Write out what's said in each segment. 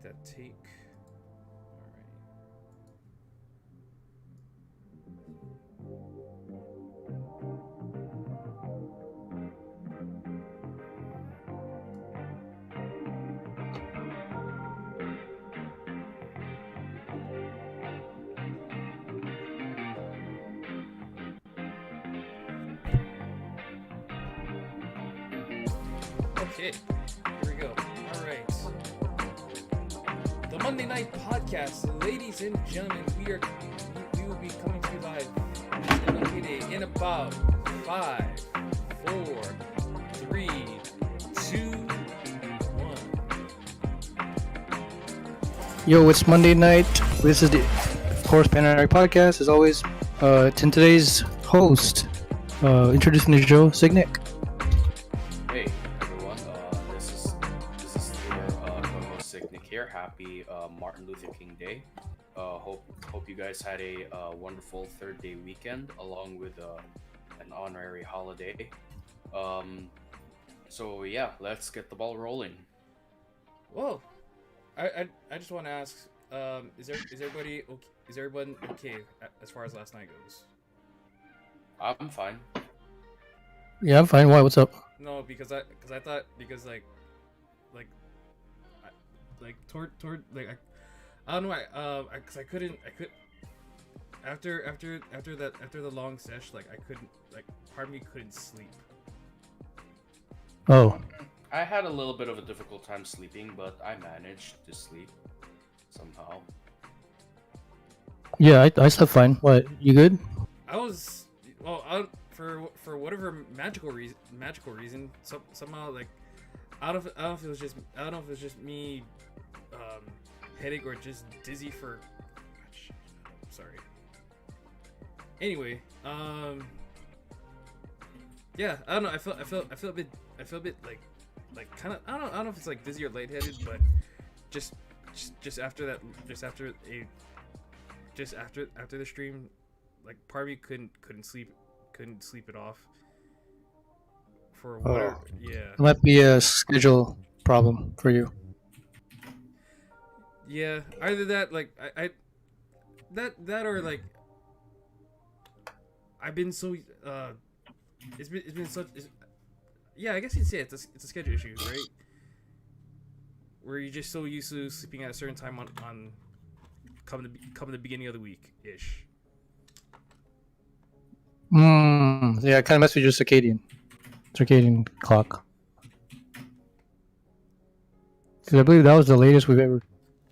that take. Okay, here we go. All right. The Monday Night Podcast, ladies and gentlemen, we will be coming to you live in about 5, 4, 3, 2, 1. Yo, it's Monday night. This is the, of course, Panoramic Podcast. As always, it's in today's host, introducing the show, Signic. Hey everyone, this is your co-host Signic here. Happy Martin Luther King Day. Hope you guys had a wonderful third day weekend along with an honorary holiday. So yeah, let's get the ball rolling. Whoa. I just want to ask, is everyone okay as far as last night goes? I'm fine. Yeah, I'm fine. Why? What's up? No, because I thought I don't know, because I could after the long sesh, like I couldn't, like part of me couldn't sleep. Oh, I had a little bit of a difficult time sleeping, but I managed to sleep somehow. yeah, I slept fine. What? You good? For whatever magical reason, somehow, like I don't know if it was just me, headache or just dizzy for. Sorry. Anyway, yeah, I don't know. I feel a bit like kind of, I don't know if it's like dizzy or lightheaded, but just after the stream, like part of me couldn't sleep it off for whatever. Yeah, It might be a schedule problem for you. yeah, either that, like I that or like I've been so it's been such. Yeah, I guess you'd say it's a schedule issue, right? Where you're just so used to sleeping at a certain time on come the beginning of the week ish. Yeah, it kind of messed with your circadian clock. Because I believe that was the latest we've ever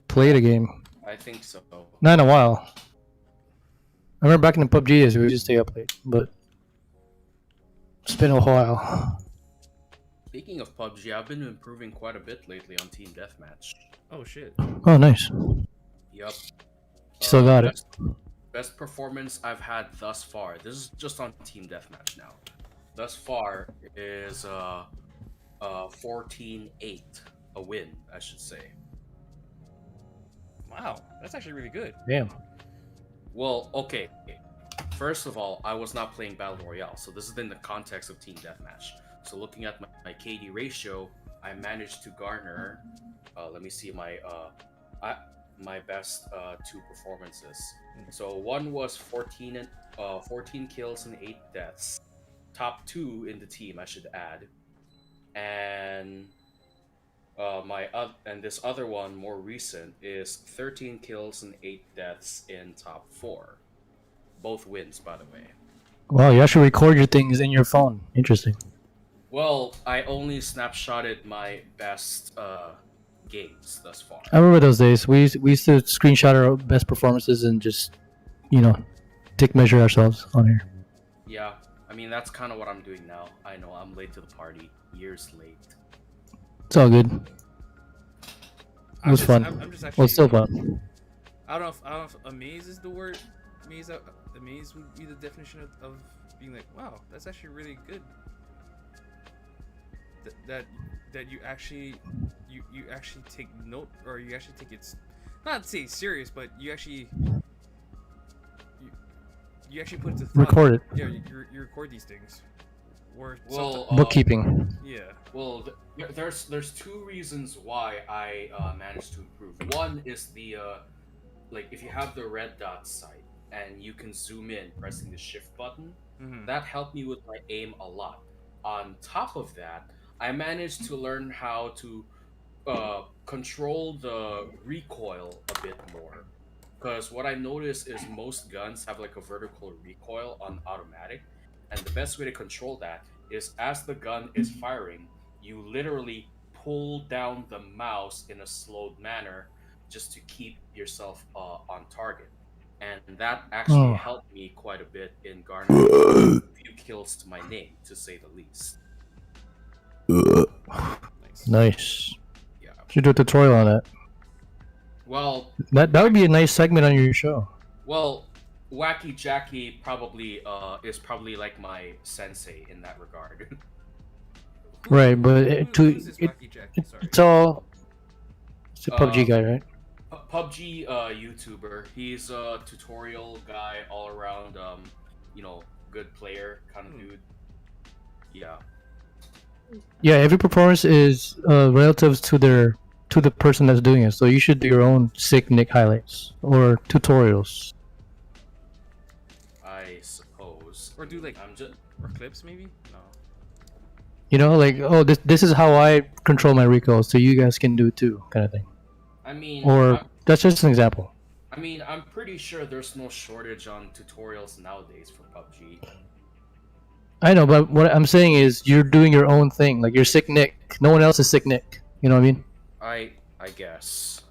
played a game. I think so. Not in a while. I remember back in the PUBG days, we would just stay up late, but it's been a while. Speaking of PUBG, I've been improving quite a bit lately on Team Deathmatch. Oh shit. Oh, nice. Yup. Still got it. Best performance I've had thus far. This is just on Team Deathmatch now. Thus far is 14-8, a win, I should say. Wow, that's actually really good. Damn. Well, okay. First of all, I was not playing Battle Royale, so this is in the context of Team Deathmatch. So looking at my KD ratio, I managed to garner. Let me see my best two performances. So one was 14 kills and 8 deaths, top 2 in the team, I should add, and this other one, more recent, is 13 kills and 8 deaths in top 4. Both wins, by the way. Wow, you actually record your things in your phone. Interesting. Well, I only snapshotted my best games thus far. I remember those days. We used to screenshot our best performances and just, dick measure ourselves on here. Yeah, I mean, that's kind of what I'm doing now. I know, I'm late to the party. Years late. It's all good. It was fun. I'm just actually, well, it's still fun. I don't know if amaze is the word. Amaze would be the definition of being like, wow, that's actually really good. That you actually take note, or you actually take it, not to say serious, but you actually put it to thought. Record it. Yeah, you record these things. or Well, Bookkeeping. yeah. Well, there's two reasons why I managed to improve. One is the like if you have the red dot sight and you can zoom in pressing the shift button, Mm-hmm. that helped me with my aim a lot. On top of that, I managed to learn how to control the recoil a bit more. Because what I noticed is most guns have like a vertical recoil on automatic, and the best way to control that is as the gun is firing, you literally pull down the mouse in a slowed manner just to keep yourself on target. And that actually Oh, helped me quite a bit in garnering a few kills to my name, to say the least. Nice. nice. Yeah. Should do a tutorial on it. Well, That would be a nice segment on your show. Well, Wacky Jackie probably is probably like my sensei in that regard. Right, but who's this Wacky Jackie? Sorry. it's all. It's a PUBG Uh, guy, right? PUBG YouTuber. He's a tutorial guy, all around, good player kind of dude. Yeah. Yeah, every performance is relative to the person that's doing it. So you should do your own sick nick highlights or tutorials. I suppose. Or do like I'm just. or clips maybe? No. You know, like, oh, this is how I control my recoil, so you guys can do it too, kind of thing. I mean, Or that's just an example. I'm pretty sure there's no shortage on tutorials nowadays for PUBG. I know, but what I'm saying is you're doing your own thing. Like you're sick nick. No one else is sick nick. You know what I mean? I guess.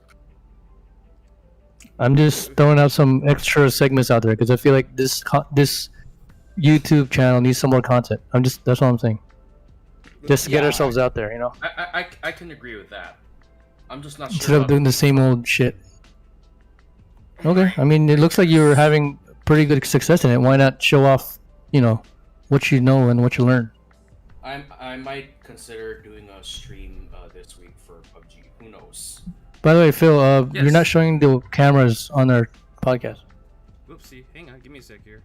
I'm just throwing out some extra segments out there because I feel like this YouTube channel needs some more content. That's all I'm saying. Just to get Yeah, ourselves out there, you know, I can agree with that. I'm just not instead sure of about doing the same old shit. Okay, I mean, it looks like you're having pretty good success in it. Why not show off, what you know and what you learn? I might consider doing a stream this week for PUBG. Who knows? By the way, Phil, Yes. you're not showing the cameras on our podcast. Oopsie. Hang on. Give me a sec here.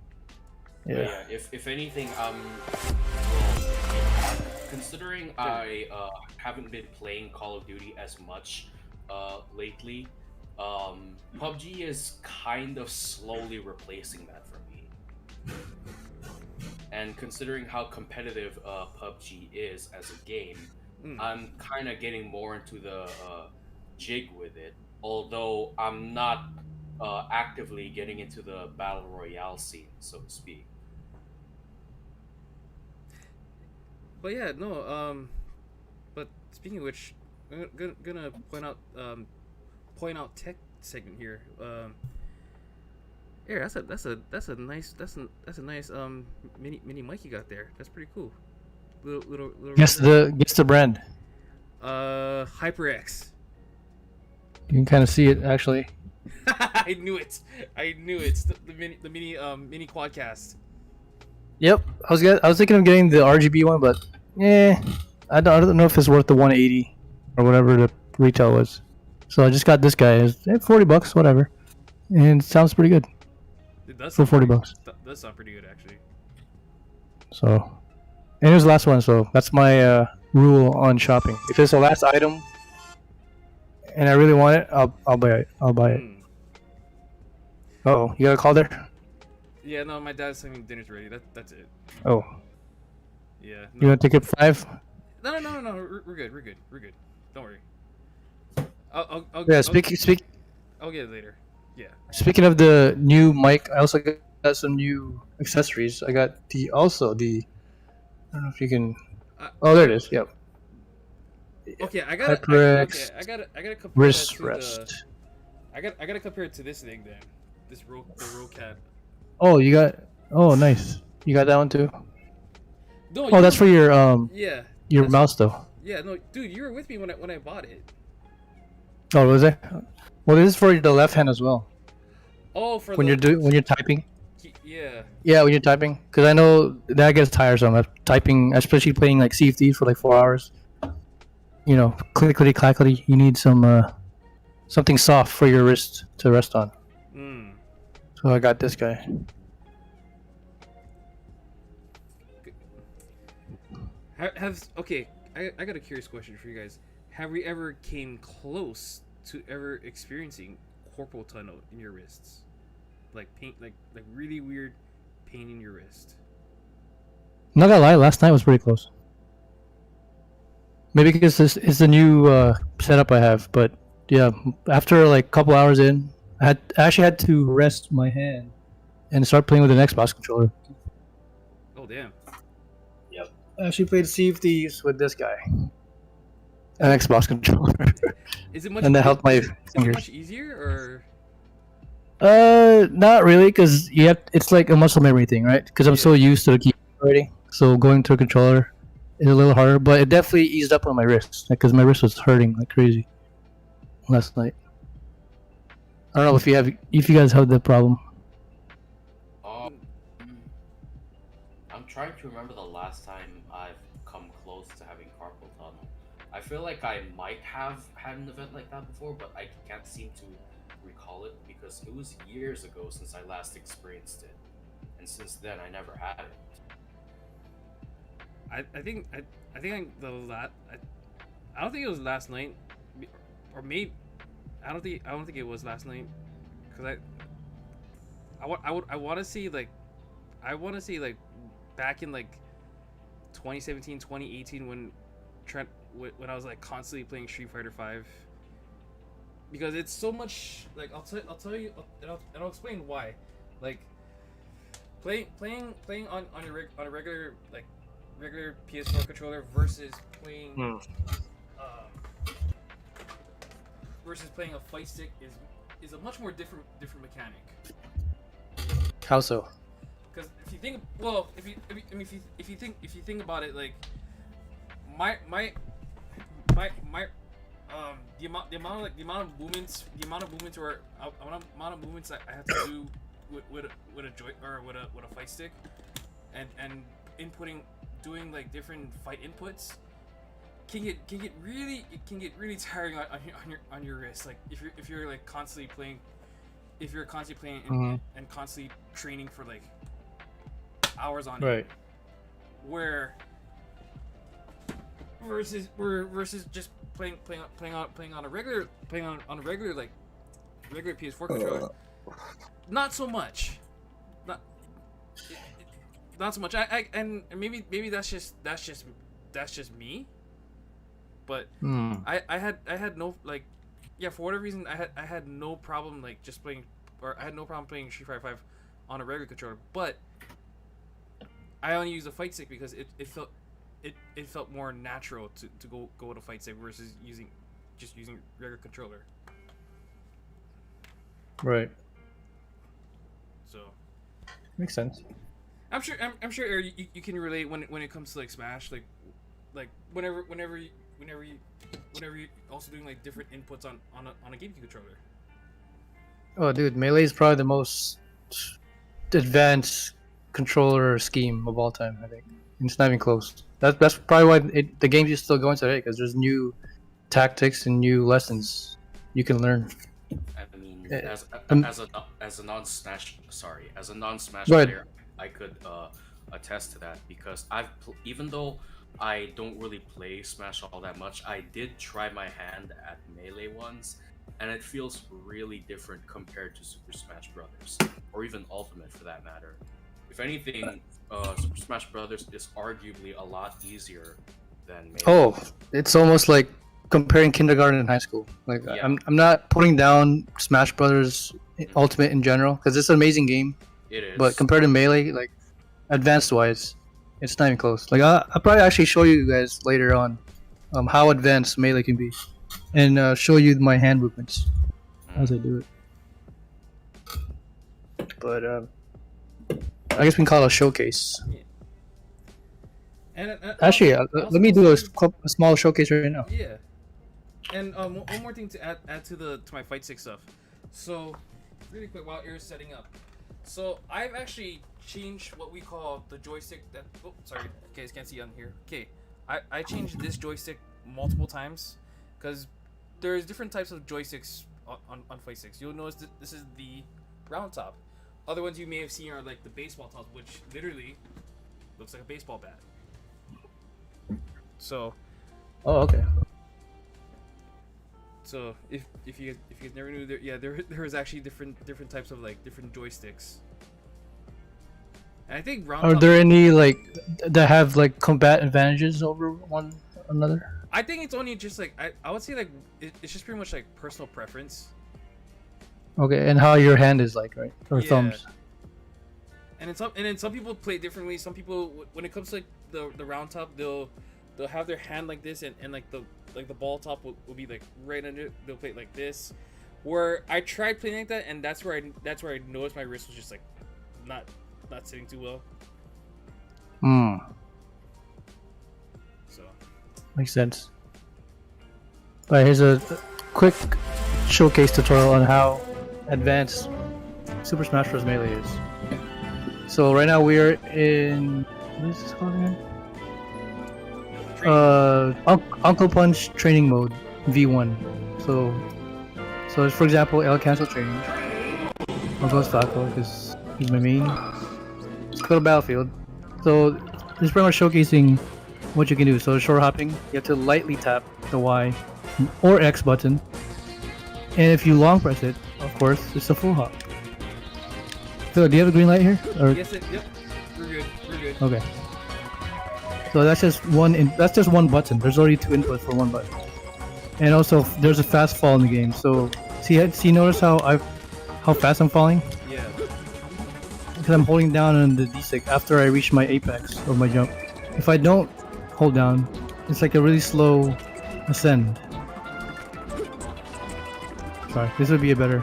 But Yeah. if anything, considering I haven't been playing Call of Duty as much lately, PUBG is kind of slowly replacing that for me. And considering how competitive PUBG is as a game, I'm kind of getting more into the jig with it. Although I'm not actively getting into the battle royale scene, so to speak. But yeah, no. But speaking of which, I'm gonna point out tech segment here. Yeah, that's a nice mini mic you got there. That's pretty cool. Little. Guess the brand. HyperX. You can kind of see it actually. I knew it. The mini quadcast. Yep, I was thinking of getting the RGB one, but I don't know if it's worth the 180 or whatever the retail was. So I just got this guy. It's $40, whatever, and it sounds pretty good It does for sound $40. does sound pretty good actually. So, and it was the last one. So that's my rule on shopping. If it's the last item, and I really want it, I'll buy it. Oh, you got a call there? Yeah, no, my dad's saying dinner's ready. That's it. Oh, Yeah. you want to take it 5? No. We're good. Don't worry. I'll Yeah. I'll get it later. Yeah. Speaking of the new mic, I also got some new accessories. I got the I don't know if you can. Oh, there it is. Yep. Okay, I gotta compare Wrist that to rest. I gotta compare it to this thing then. The Rocat. Oh, you got. Oh, nice. You got that one too. No, Oh, that's for your yeah. your mouse though. Yeah, no, dude, you were with me when I bought it. Oh, was it? Well, this is for the left hand as well. Oh, for When you're typing. Yeah. Yeah, when you're typing, because I know that gets tiresome. Typing, especially playing like CFD for like 4 hours. You know, clickety clackety. You need some something soft for your wrist to rest on. So I got this guy. Okay, I got a curious question for you guys. Have we ever came close to ever experiencing corporal tunnel in your wrists? Like pain, like really weird pain in your wrist. Not gonna lie, last night was pretty close. Maybe because this is the new setup I have, but yeah, after like a couple hours in, I actually had to rest my hand and start playing with an Xbox controller. Oh damn. Yep. I actually played Sea of Thieves with this guy. An Xbox controller. Is it much? And that helped my is it fingers. much easier or? Not really, because you have. It's like a muscle memory thing, right? Because I'm so used to the keyboard already. So going to a controller is a little harder, but it definitely eased up on my wrist, because my wrist was hurting like crazy last night. I don't know if you guys have that problem. I'm trying to remember the last time I've come close to having carpal tunnel. I feel like I might have had an event like that before, but I can't seem to recall it because it was years ago since I last experienced it, and since then I never had it. I think I don't think it was last night, or maybe I don't think it was last night, because I want to see like back in like 2017 2018 when I was like constantly playing Street Fighter 5, because it's so much like I'll tell you and I'll explain why. Like playing on a regular PS4 controller versus playing versus playing a fight stick is a much more different mechanic. How so? Because if you think, well, if you think about it, like the amount of movements that I have to do with a joy or with a fight stick, and doing like different fight inputs can get really tiring on your wrist. Like if you're like constantly playing, and constantly training for like hours on Right. it, where versus just playing on a regular like regular PS4 controller. Not so much. Not so much. And maybe that's just me. But I had no, like, yeah, for whatever reason I had no problem like just playing, or I had no problem playing Street Fighter 5 on a regular controller, but I only used a fight stick because it felt more natural to go with a fight stick versus using regular controller. Right. So Makes sense. I'm sure Aaron, you can relate when it comes to like Smash, like whenever you also doing like different inputs on a GameCube controller. Oh, dude, Melee is probably the most advanced controller scheme of all time. I think it's not even close. That's probably why the games is still going today, because there's new tactics and new lessons you can learn. I mean, as a non-Smash player, I could attest to that, because even though I don't really play Smash all that much, I did try my hand at Melee once, and it feels really different compared to Super Smash Brothers, or even Ultimate for that matter. If anything, Super Smash Brothers is arguably a lot easier than Melee. Oh, it's almost like comparing kindergarten and high school. Like, Yeah. I'm not putting down Smash Brothers Ultimate in general, because it's an amazing game. It is. But compared to Melee, like advanced wise, it's not even close. Like I'll probably actually show you guys later on how advanced Melee can be, and show you my hand movements as I do it. But I guess we can call it a showcase. Yeah. And Actually, let me do a small showcase right now. Yeah. And one more thing to add to my fight stick stuff. So, really quick while Aaron's setting up. So I've actually changed what we call the joystick that. Oh, sorry, you guys can't see on here. Okay, I changed this joystick multiple times, because there's different types of joysticks on fight sticks. You'll notice that this is the round top. Other ones you may have seen are like the baseball tops, which literally looks like a baseball bat. So Oh, okay. so if you guys never knew, there was actually different types of like different joysticks. And I think round Are top, there any like that have like combat advantages over one another? I think it's only just like I would say like it's just pretty much like personal preference. Okay, and how your hand is like, right? Or Yeah. thumbs. And then some people play it differently. Some people, when it comes to like the round top, they'll have their hand like this, and like the ball top will be like right under it. They'll play it like this. Where I tried playing like that, and that's where I noticed my wrist was just like not sitting too well. Hmm. So Makes sense. Alright, here's a quick showcase tutorial on how advanced Super Smash Bros. Melee is. So right now we're in, what is this called again? Uncle Punch training mode V1. So for example, L cancel training. I'll go with Falco because he's my main. Let's go to Battlefield. So this is pretty much showcasing what you can do. So short hopping, you have to lightly tap the Y or X button, and if you long press it, of course, it's a full hop. So do you have a green light here? Or? yes, yep, we're good. Okay. So that's just one button. There's already two inputs for one button. And also there's a fast fall in the game. So see notice how fast I'm falling? Yeah. Because I'm holding down on the D-stick after I reach my apex of my jump. If I don't hold down, it's like a really slow ascend. Sorry, this would be a better.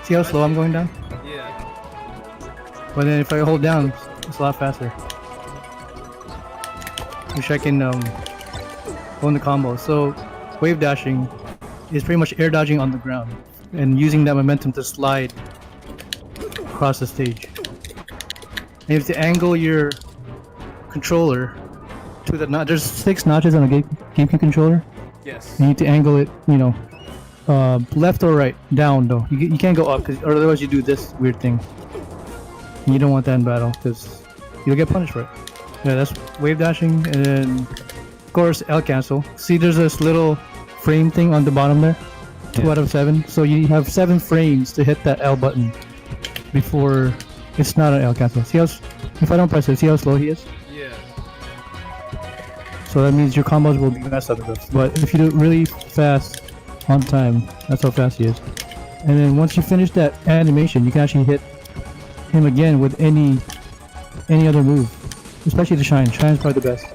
See how slow I'm going down? Yeah. But then if I hold down, it's a lot faster. Which I can go in the combo. So wave dashing is pretty much air dodging on the ground and using that momentum to slide across the stage. And you have to angle your controller to the there's 6 notches on a GameCube controller. Yes. You need to angle it, you know, left or right, down though. You can't go up, or otherwise you do this weird thing. And you don't want that in battle because you'll get punished for it. Yeah, that's wave dashing, and then of course L cancel. See, there's this little frame thing on the bottom there. 2 out of 7. So you have 7 frames to hit that L button before it's not an L cancel. See how if I don't press it, see how slow he is? Yeah. So that means your combos will be messed up with this. But if you do it really fast on time, that's how fast he is. And then once you finish that animation, you can actually hit him again with any other move. Especially the Shine. Shine's probably the best.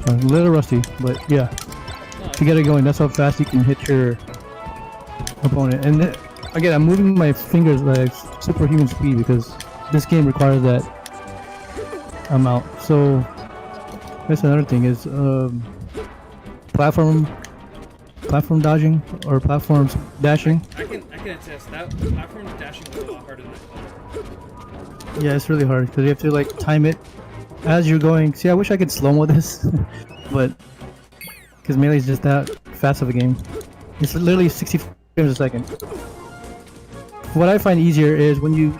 A little rusty, but yeah. If you get it going, that's how fast you can hit your opponent. And then, again, I'm moving my fingers like superhuman speed because this game requires that amount. So that's another thing is platform dodging or platform dashing. I can attest that platform dashing is a lot harder than I thought. Yeah, it's really hard because you have to like time it as you're going. See, I wish I could slow-mo this, but because Melee is just that fast of a game. It's literally 60 frames a second. What I find easier is when you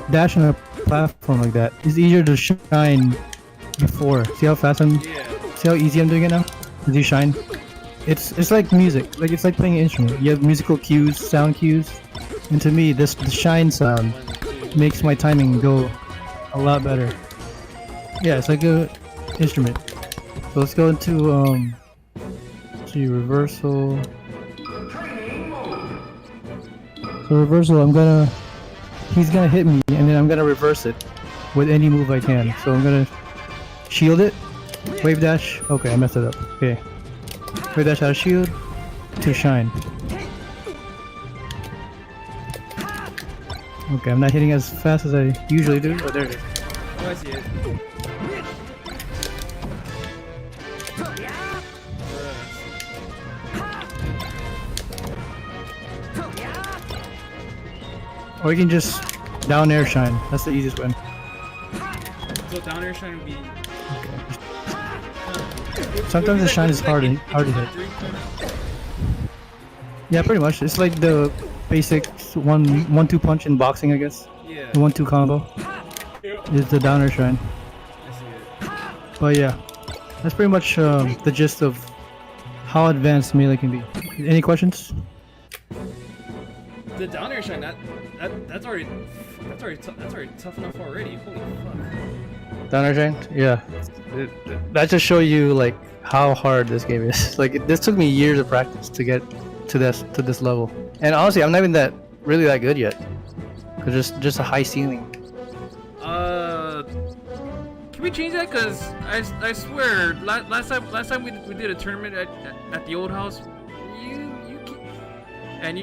dash on a platform like that, it's easier to shine before. See how fast I'm? Yeah. See how easy I'm doing it now? As you shine? It's like music. Like it's like playing an instrument. You have musical cues, sound cues, and to me, the shine sound makes my timing go a lot better. Yeah, it's like a instrument. So let's go into see reversal. So reversal, he's gonna hit me, and then I'm gonna reverse it with any move I can. So I'm gonna shield it, wave dash. Okay, I messed it up. Okay, wave dash out of shield to shine. Okay, I'm not hitting as fast as I usually do. Oh, there it is. Oh, I see it. Or you can just down air shine. That's the easiest one. So down air shine would be. Sometimes the shine is hard to hit. Yeah, pretty much. It's like the basic 1-2 punch in boxing, I guess. Yeah. The 1-2 combo. Yeah. is the downer shrine. I see it. But yeah, that's pretty much the gist of how advanced melee can be. Any questions? The downer shrine, that's already tough enough already. Holy fuck. Downer shrine? Yeah. That just show you like how hard this game is. Like this took me years of practice to get to this level. And honestly, I'm not even really that good yet. Cause just a high ceiling. Can we change that? Cause I swear last time we did a tournament at the old house,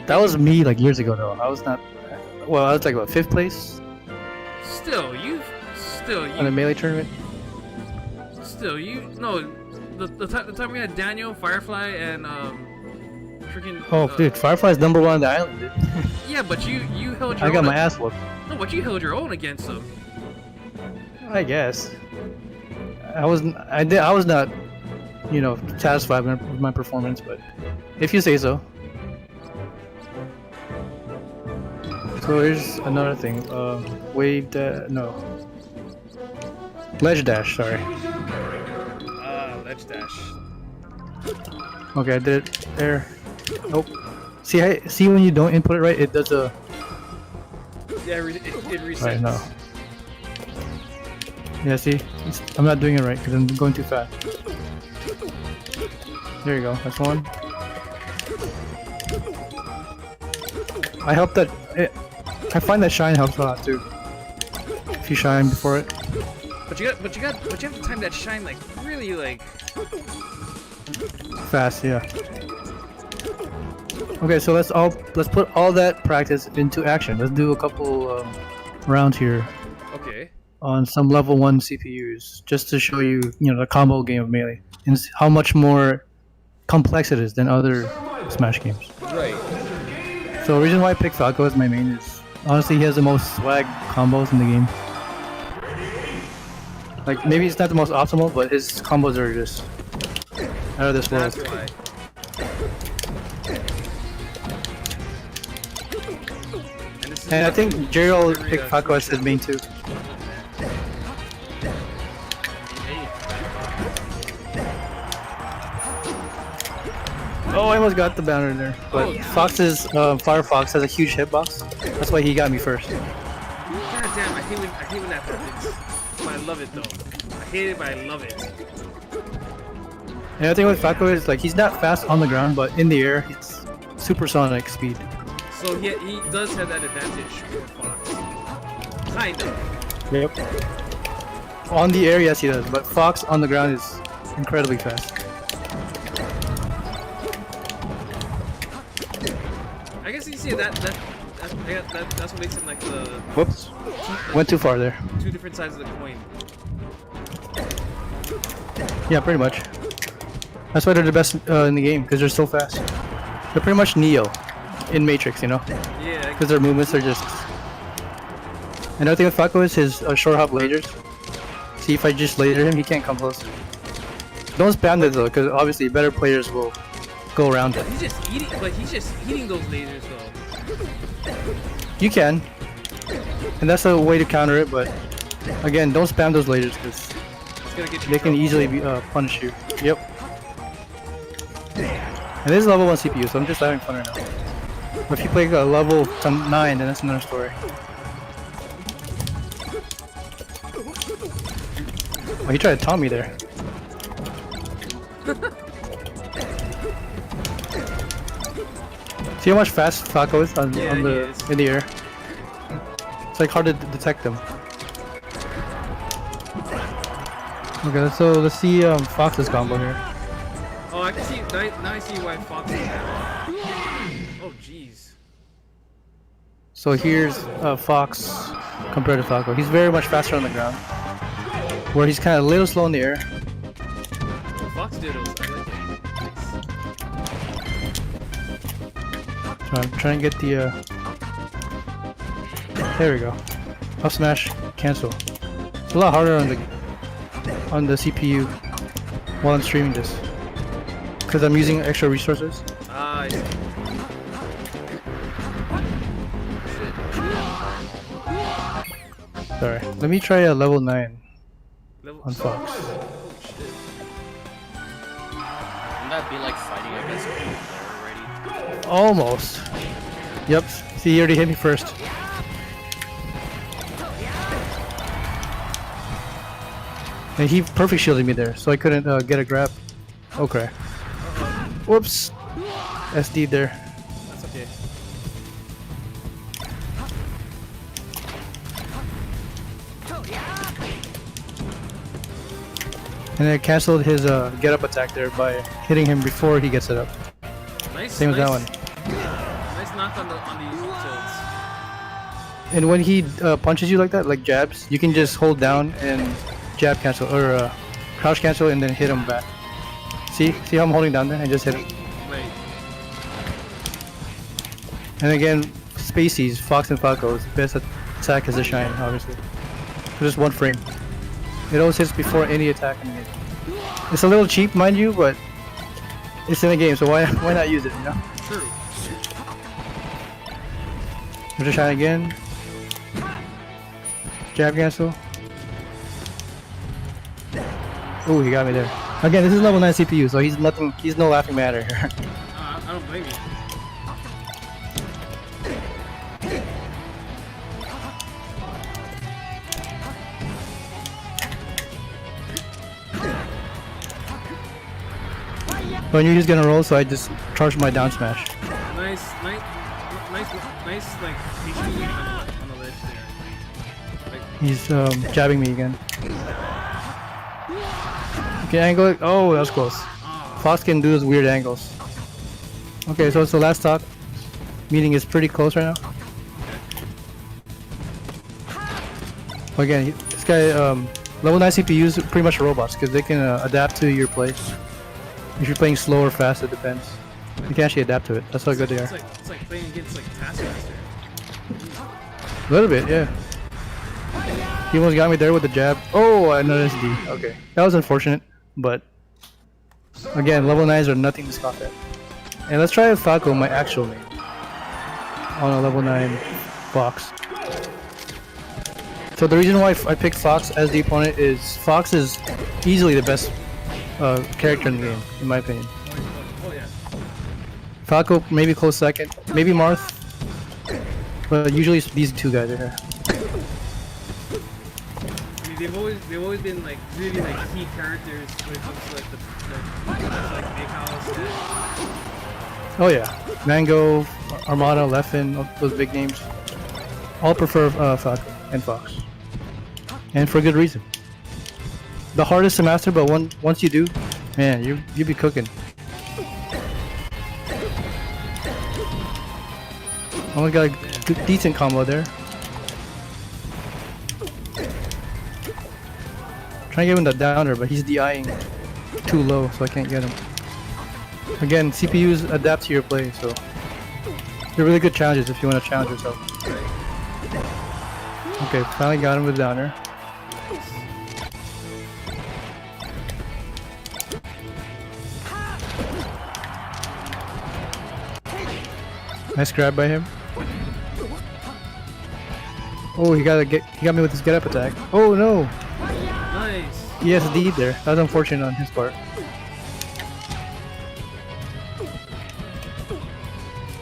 that was me like years ago though. I was not. Well, I was like what, 5th place. Still you. On a melee tournament. Still you. No, the time we had Daniel, Firefly, and freaking. Oh, dude, Firefly's #1 on the island, dude. Yeah, but you held your. I got own my ass whooped. No, but you held your own against them. I guess. I was not, you know, satisfied with my performance, but if you say so. So here's another thing. Wave no. Ledge dash, sorry. Ledge dash. Okay, I did it there. Nope. See when you don't input it right, it does a. Yeah, it resets. Right, no. Yeah, see? I'm not doing it right because I'm going too fast. There you go, that's one. I hope that I find that shine helps a lot too. If you shine before it. But you have to time that shine like really like fast, yeah. Okay, so let's put all that practice into action. Let's do a couple rounds here. Okay. On some level 1 CPUs, just to show you, the combo game of Melee and how much more complex it is than other Smash games. Right. So the reason why I picked Falco as my main is honestly he has the most swag combos in the game. Like maybe it's not the most optimal, but his combos are just out of this world. That's why. And I think Jerry will pick Falco as his main too. Oh, I almost got the banner there. But Fox's Firefox has a huge hitbox. That's why he got me first. God damn, I hate when that happens. But I love it though. I hate it, but I love it. And the thing with Falco is like he's not fast on the ground, but in the air he's supersonic speed. So he does have that advantage for Fox. Kind of. Yep. On the air, yes he does, but Fox on the ground is incredibly fast. I guess you see that's what makes him like the. Whoops. Went too far there. Two different sides of the coin. Yeah, pretty much. That's why they're the best in the game, because they're so fast. They're pretty much Neo in Matrix, Yeah. Because their movements are just. Another thing with Falco is his short hop lasers. See, if I just laser him, he can't come close. Don't spam it though, because obviously better players will go around it. He's just eating those lasers though. You can, and that's a way to counter it. But again, don't spam those lasers because they can easily punish you. Yep. And this is level 1 CPU, so I'm just having fun right now. But if you play a level 9, then that's another story. Oh, he tried to taunt me there. See how much fast Falco is in the air? It's like hard to detect them. Okay, so let's see Fox's combo here. Oh, I can see. Now I see why Fox is Oh, jeez. So here's Fox compared to Falco. He's very much faster on the ground, where he's kind of a little slow in the air. Fox Doodles, I like it. I'm trying to get the. There we go. Up smash, cancel. It's a lot harder on the CPU while I'm streaming this, because I'm using extra resources. Ah, I see. Sorry. Let me try a level 9 Level on Fox. Holy shit. Wouldn't that be like fighting against a player already? Almost. Yep. See, he already hit me first. And he perfect shielded me there, so I couldn't get a grab. Okay. Whoops. SD there. That's okay. And I canceled his get up attack there by hitting him before he gets it up. Nice. Same with that one. Nice knock on the tilts. And when he punches you like that, like jabs, you can just hold down and jab cancel or crouch cancel and then hit him back. See how I'm holding down there and just hit him. Wait. And again, Spaceys, Fox and Falco's best attack is the shine, obviously. For just one frame. It always hits before any attack in the game. It's a little cheap, mind you, but it's in the game, so why not use it, you know? True. There's a shine again. Jab cancel. Oh, he got me there. Again, this is level 9 CPU, so he's no laughing matter here. I don't blame you. But I knew he was gonna roll, so I just charged my down smash. Nice, like patient waiting on the ledge there. Like, He's jabbing me again. Okay, angle it. Oh, that was close. Fox can do those weird angles. Okay, so it's the last stock. Meeting is pretty close right now. Again, this guy, level 9 CPUs are pretty much robots because they can adapt to your plays. If you're playing slow or fast, it depends. You can actually adapt to it. That's how good they are. It's like playing against like Taskmaster. A little bit, yeah. He almost got me there with the jab. Oh, another SD. Okay, that was unfortunate, but again, level 9s are nothing to scoff at. And let's try Falco, my actual name, on a level 9 Fox. So the reason why I picked Fox as the opponent is Fox is easily the best character in the game, in my opinion. Oh yeah. Falco maybe close second, maybe Marth, but usually it's these two guys are here. I mean, they've always been like really like key characters when it comes to like the big house. Oh yeah, Mango, Armada, Leffen, all those big names. All prefer Falco and Fox, and for good reason. The hardest to master, but once you do, man, you be cooking. Almost got a decent combo there. Trying to get him the downer, but he's DIing too low, so I can't get him. Again, CPUs adapt to your play, so they're really good challenges if you want to challenge yourself. Okay, finally got him with downer. Nice grab by him. Oh, he got me with his get up attack. Oh no! Nice. ESD there. That was unfortunate on his part.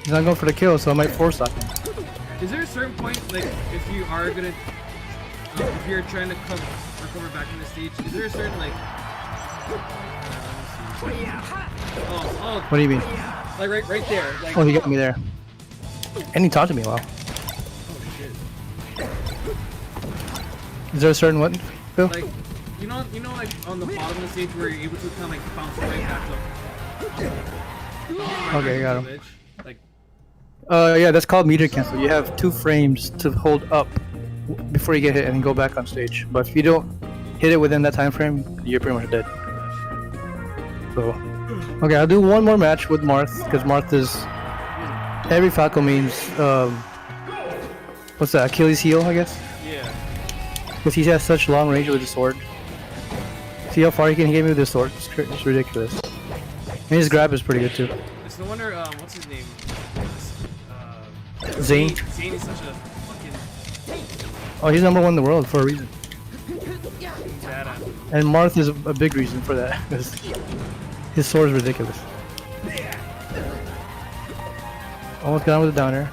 He's not going for the kill, so I might force lock him. Is there a certain point, like, if you are gonna, if you're trying to recover back in the stage, is there a certain like? Oh. What do you mean? Like right there. Like, Oh, he got me there. And he talked to me a while. Oh shit. Is there a certain what, Phil? Like, you know, like on the bottom of the stage where you're able to kind of like bounce right back up. Okay, got him. Like, Yeah, that's called meter cancel. You have 2 frames to hold up before you get hit and then go back on stage. But if you don't hit it within that time frame, you're pretty much dead. So, okay, I'll do one more match with Marth because Marth is every Falco means what's that? Achilles heel, I guess. yeah. Because he has such long range with the sword. See how far he can hit me with the sword? It's ridiculous. And his grab is pretty good too. It's no wonder. What's his name? Zane. Zane is such a fucking Oh, he's number 1 in the world for a reason. Badass. And Marth is a big reason for that, because his sword is ridiculous. Almost got him with a downer.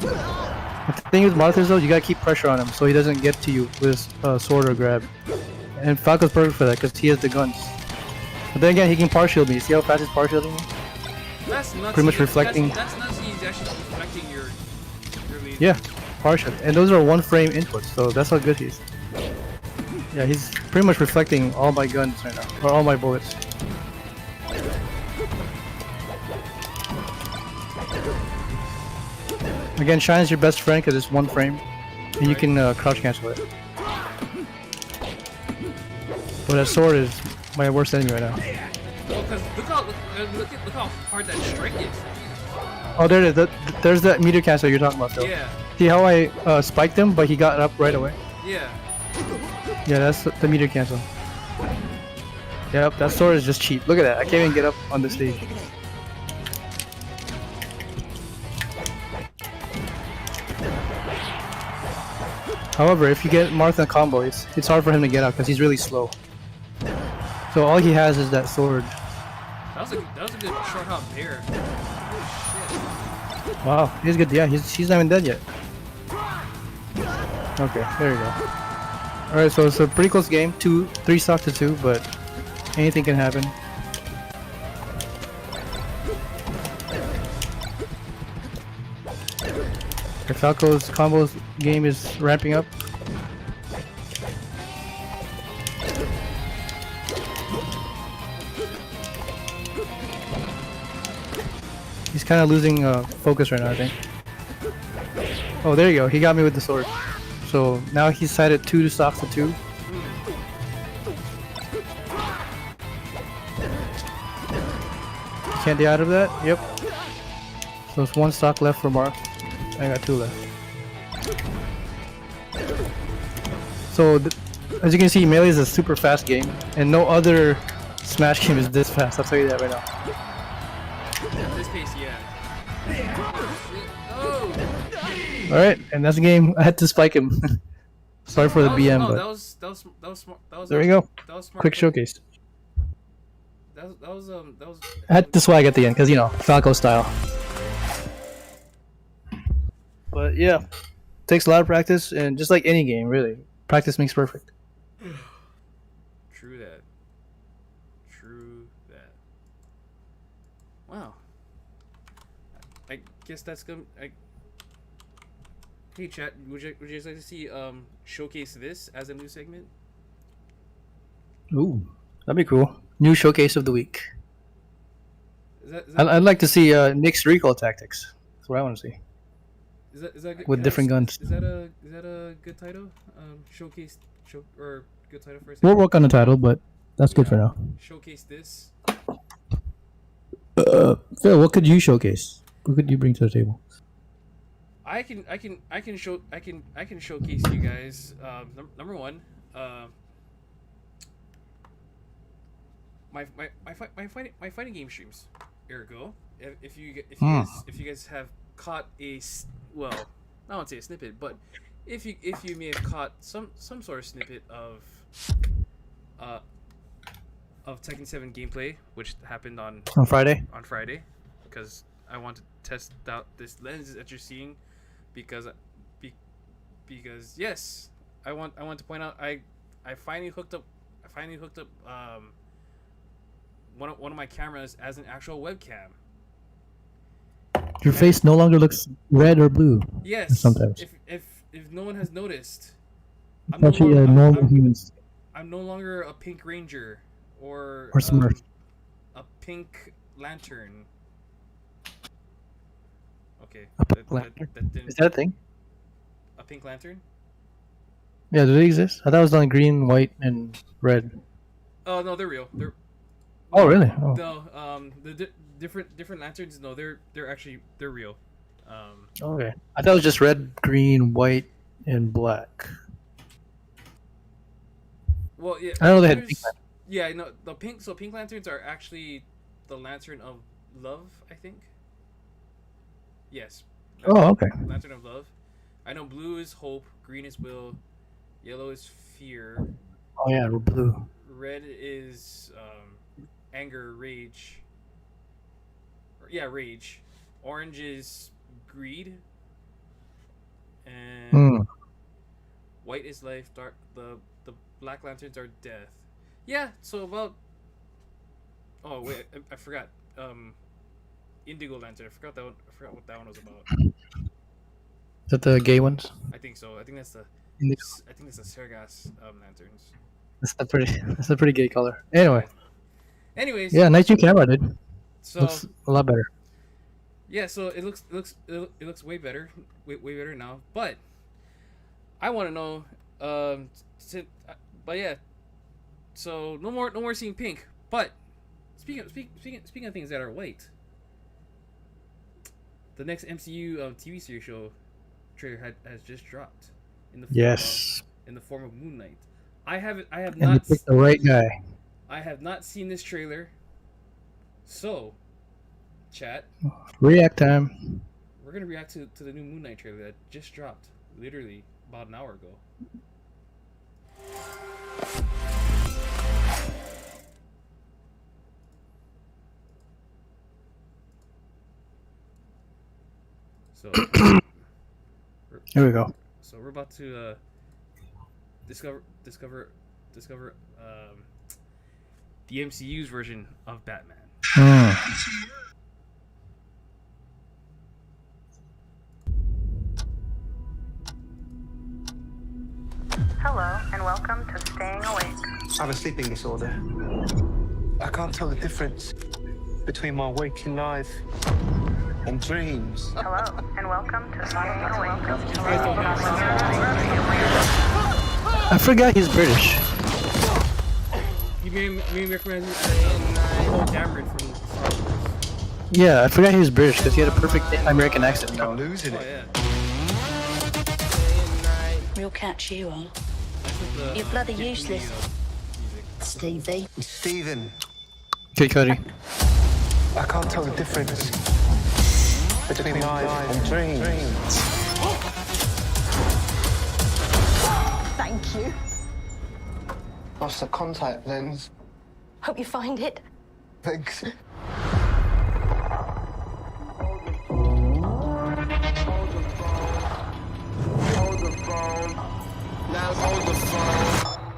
The thing with Marth is though, you gotta keep pressure on him so he doesn't get to you with his sword or grab. And Falco's perfect for that because he has the guns. But then again, he can par-shield me. See how fast he's par-shielding me? That's nuts. Pretty much reflecting. That's nuts. He's actually reflecting your laser. Yeah, par-shield. And those are 1 frame inputs, so that's how good he is. Yeah, he's pretty much reflecting all my guns right now, or all my bullets. Again, Shine is your best friend because it's 1 frame, and you can crouch cancel it. But that sword is my worst enemy right now. Well, cause look how hard that strike is. Oh, there it is. There's that meter cancel you're talking about, though. Yeah. See how I spiked him, but he got up right away? Yeah. Yeah, that's the meter cancel. Yep, that sword is just cheap. Look at that. I can't even get up on the stage. However, if you get Marth in a combo, it's hard for him to get out because he's really slow. So all he has is that sword. That was a good short hop there. Oh Wow, he's good. Yeah, he's not even dead yet. Okay, there you go. Alright, so it's a pretty close game. 3 stock to 2, but anything can happen. Falco's combos game is ramping up. He's kind of losing focus right now, I think. Oh, there you go. He got me with the sword. So now he's sided 2 stocks to 2. Can't get out of that? Yep. So it's 1 stock left for Mark. I got 2 left. So, as you can see, Melee is a super fast game, and no other Smash game is this fast. I'll tell you that right now. At this pace, yeah. Oh. All right, and that's the game. I had to spike him. Sorry for the BM, but that was smart. there we go. That was smart. Quick showcase. That was. I had to swag at the end because Falco style. But yeah, takes a lot of practice, and just like any game, really, practice makes perfect. True that. Wow. I guess that's gonna. Hey chat, would you guys like to see showcase this as a new segment? Ooh, that'd be cool. New showcase of the week. Is that I'd like to see Nick's recoil tactics. That's what I want to see. Is that good, with different guns. Is that a good title? Showcase or good title for a We'll work on the title, but that's good for now. Showcase this. Phil, what could you showcase? What could you bring to the table? I can showcase you guys. Number one, my fighting game streams. Ergo, if you guys have caught well, I won't say a snippet, but if you may have caught some sort of snippet of Tekken 7 gameplay, which happened on Friday, because I want to test out this lens that you're seeing, because yes, I want to point out I finally hooked up one of my cameras as an actual webcam. Your face no longer looks red or blue. Yes. Sometimes. If no one has noticed, I'm actually a normal human. I'm no longer a pink ranger or Smurf. A pink lantern. Okay. Is that a thing? A pink lantern? Yeah, do they exist? I thought it was on green, white, and red. Oh no, they're real. Oh really? Oh. No, the different lanterns. No, they're real. Okay. I thought it was just red, green, white, and black. Well, yeah. I know they had pink. Yeah, no, the pink. So pink lanterns are actually the lantern of love, I think. Yes. Oh, okay. Lantern of love. I know blue is hope, green is will, yellow is fear, Oh yeah, blue. red is anger, rage. Yeah, rage. Orange is greed, and Hmm. white is life. Dark. The black lanterns are death. Yeah. So about. Oh wait, I forgot. Indigo lantern. I forgot that one. I forgot what that one was about. Is that the gay ones? I think so. I think that's the. Indigo. I think that's the Sergas lanterns. That's a pretty gay color. Anyway, Anyways. yeah, nice new camera, dude. So Looks a lot better. yeah. So it looks way better. Way better now. But I want to know. But yeah. So no more seeing pink. But speaking of things that are white, the next MCU TV series show trailer has just dropped in the form of Moon Knight. I have And not you picked the right guy. I have not seen this trailer. So, chat, React time. we're gonna react to the new Moon Knight trailer that just dropped literally about an hour ago. So Here we go. so we're about to discover the MCU's version of Batman. Hmm. Hello, and welcome to Staying Awake. I have a sleeping disorder. I can't tell the difference between my waking life and dreams. Hello, and welcome to Staying Awake. I forgot he's British. You may recommend Paul Dameron from Star Wars. Yeah, I forgot he was British because he had a perfect American accent. I'm losing Oh it. yeah. Real catch you are. That's what the You're bloody Kid Cudi, useless. music. Stevie. Stephen, Okay, Cody. I can't tell the difference between life and dreams. Thank you. Lost the contact lens. Hope you find it. Thanks. Now hold the phone.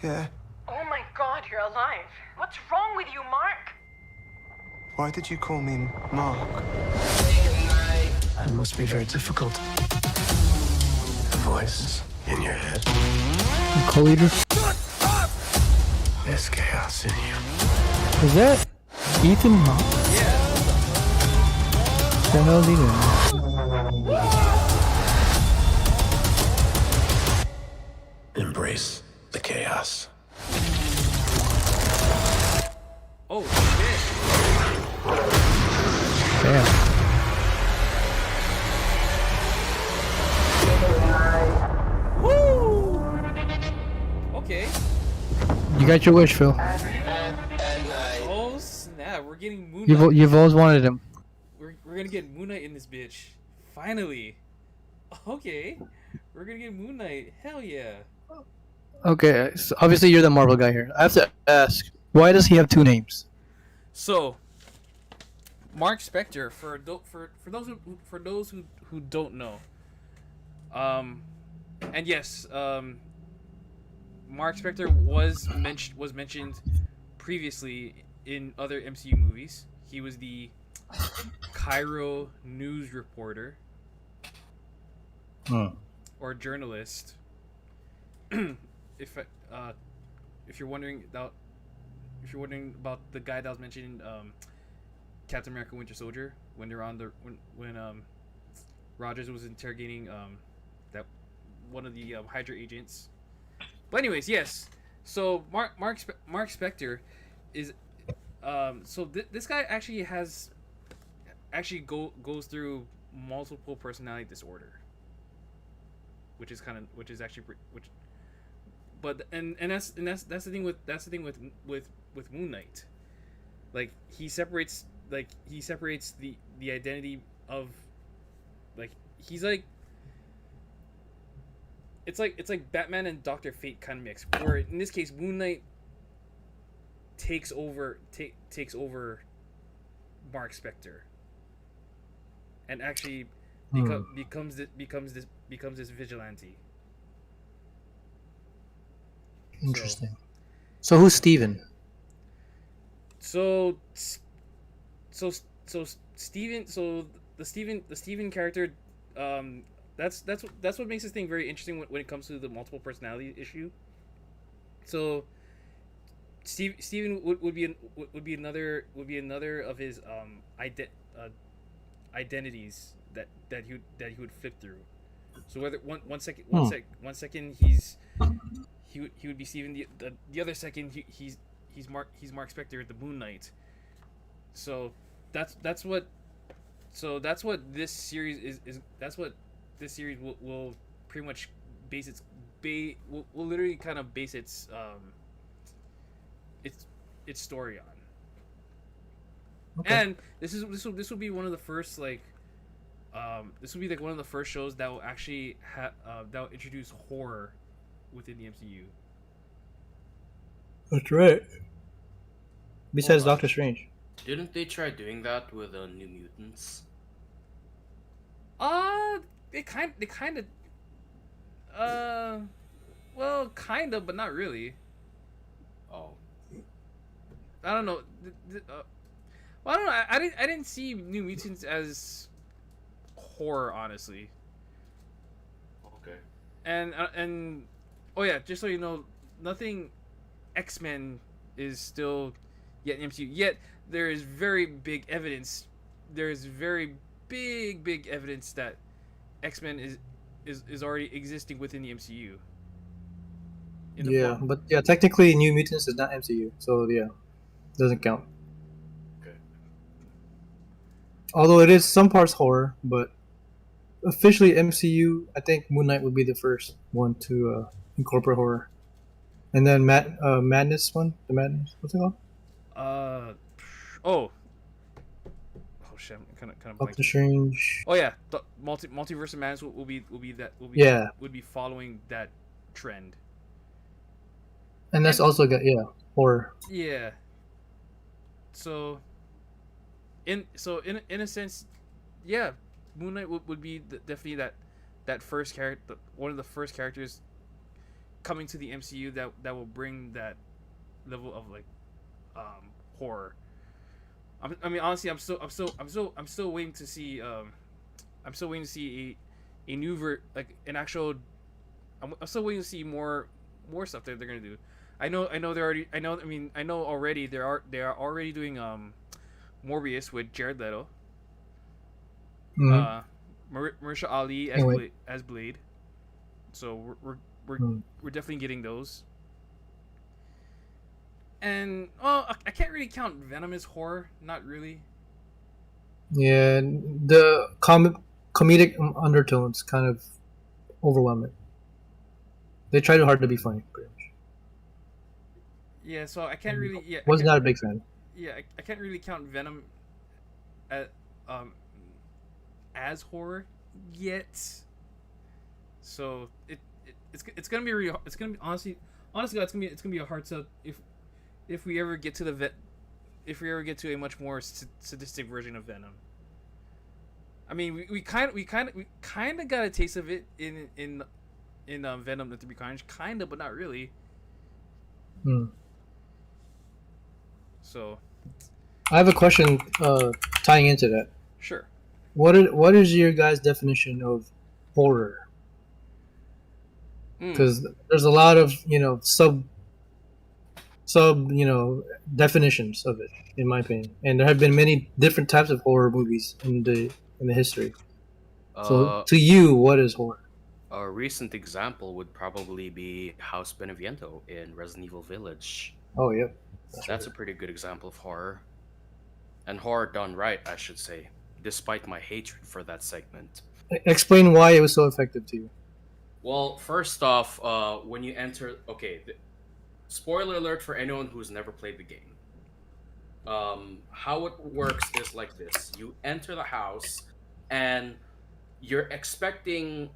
Yeah. Oh my god, you're alive. What's wrong with you, Mark? Why did you call me Mark? It must be very difficult. The voice in your head. Co-leader. There's chaos in you. Is that Ethan Hawke? What the hell is he doing? Embrace the chaos. Oh shit! Damn. Woo! Okay. You got your wish, Phil. Oh snap! We're getting Moon You've Knight. you've always wanted him. We're gonna get Moon Knight in this bitch. Finally. Okay. We're gonna get Moon Knight. Hell yeah. Okay, so obviously you're the Marvel guy here. I have to ask, why does he have two names? So, Mark Spector, for those who don't know, and yes, Mark Spector was mentioned previously in other MCU movies. He was the Cairo news reporter or journalist. If you're wondering about the guy that was mentioned in Captain America: Winter Soldier, when they're on the when Rogers was interrogating that one of the Hydra agents. But anyways, yes. So Mark Spector is this guy actually goes through multiple personality disorder, which is that's the thing with Moon Knight. Like he separates the identity of, like, he's like it's like Batman and Doctor Fate kind of mix. Where in this case, Moon Knight takes over Mark Spector, and actually becomes this vigilante. Interesting. So who's Steven? So Steven, the Steven character, that's what makes this thing very interesting when it comes to the multiple personality issue. So Steven would be another of his identities that he would flip through. So whether one second he would be Steven, the other second he's Mark Spector, the Moon Knight. So that's what this series is that's what this series will pretty much base will literally kind of base its story on. Okay. And this will be one of the first this will be like one of the first shows that will actually that will introduce horror within the MCU. That's right. Besides Doctor Strange. Didn't they try doing that with New Mutants? They kind of well, kind of, but not really. Oh. I don't know. Well, I don't know. I didn't see New Mutants as horror, honestly. Okay. And oh yeah, just so you know, nothing X-Men is still yet in MCU. Yet there is very big evidence. There is very big evidence that X-Men is already existing within the MCU. But technically New Mutants is not MCU, so yeah, doesn't count. Okay. Although it is some parts horror, but officially MCU, I think Moon Knight would be the first one to incorporate horror. And then Madness one, the Madness, what's it called? Oh shit, I'm kind of Doctor Strange. Oh yeah, the Multiverse of Madness will be following that trend. And that's also got horror. Yeah. So in a sense, yeah, Moon Knight would be definitely that first character, one of the first characters coming to the MCU that will bring that level of horror. I mean honestly, I'm still waiting to see I'm still waiting to see a new an actual. I'm still waiting to see more stuff that they're gonna do. I know they're already. I know already they are already doing Morbius with Jared Leto. Mahershala Ali as Blade. So we're definitely getting those. And I can't really count Venom as horror. Not really. Yeah, the comedic undertones kind of overwhelm it. They try too hard to be funny, pretty much. Yeah, so I can't really. Yeah, was not a big fan. Yeah, I can't really count Venom as horror yet. So it's gonna be real. It's gonna be honestly, it's gonna be a hard sell if we ever get to if we ever get to a much more sadistic version of Venom. I mean, we kind of got a taste of it in Venom: Let There Be Carnage, kind of, but not really. So, I have a question tying into that. Sure. What is your guys' definition of horror? Because there's a lot of sub definitions of it, in my opinion, and there have been many different types of horror movies in the history. So to you, what is horror? A recent example would probably be House Beneviento in Resident Evil Village. Oh yeah, that's a pretty good example of horror, and horror done right, I should say, despite my hatred for that segment. Explain why it was so effective to you. Well, first off, when you enter, spoiler alert for anyone who's never played the game. How it works is like this: you enter the house, and you're expecting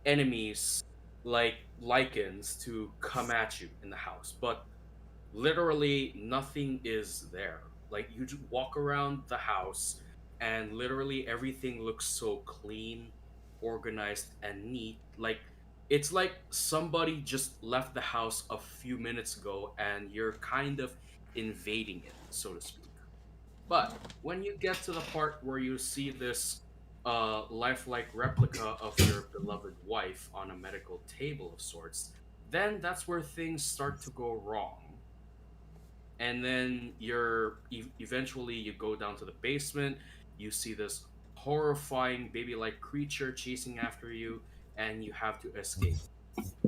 enemies like lichens to come at you in the house, but literally nothing is there. Like you just walk around the house and literally everything looks so clean, organized and neat. Like it's like somebody just left the house a few minutes ago and you're kind of invading it, so to speak. But when you get to the part where you see this lifelike replica of your beloved wife on a medical table of sorts, then that's where things start to go wrong. And then eventually you go down to the basement, you see this horrifying baby-like creature chasing after you, and you have to escape.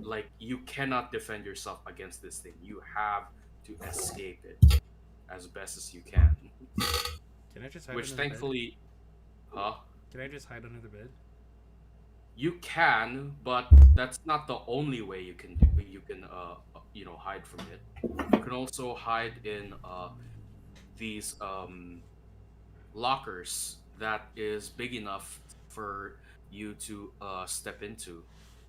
Like you cannot defend yourself against this thing. You have to escape it as best as you can. Can I just hide Which under the bed? thankfully, huh? Can I just hide under the bed? You can, but that's not the only way you can do. You can, hide from it. You can also hide in these lockers that is big enough for you to step into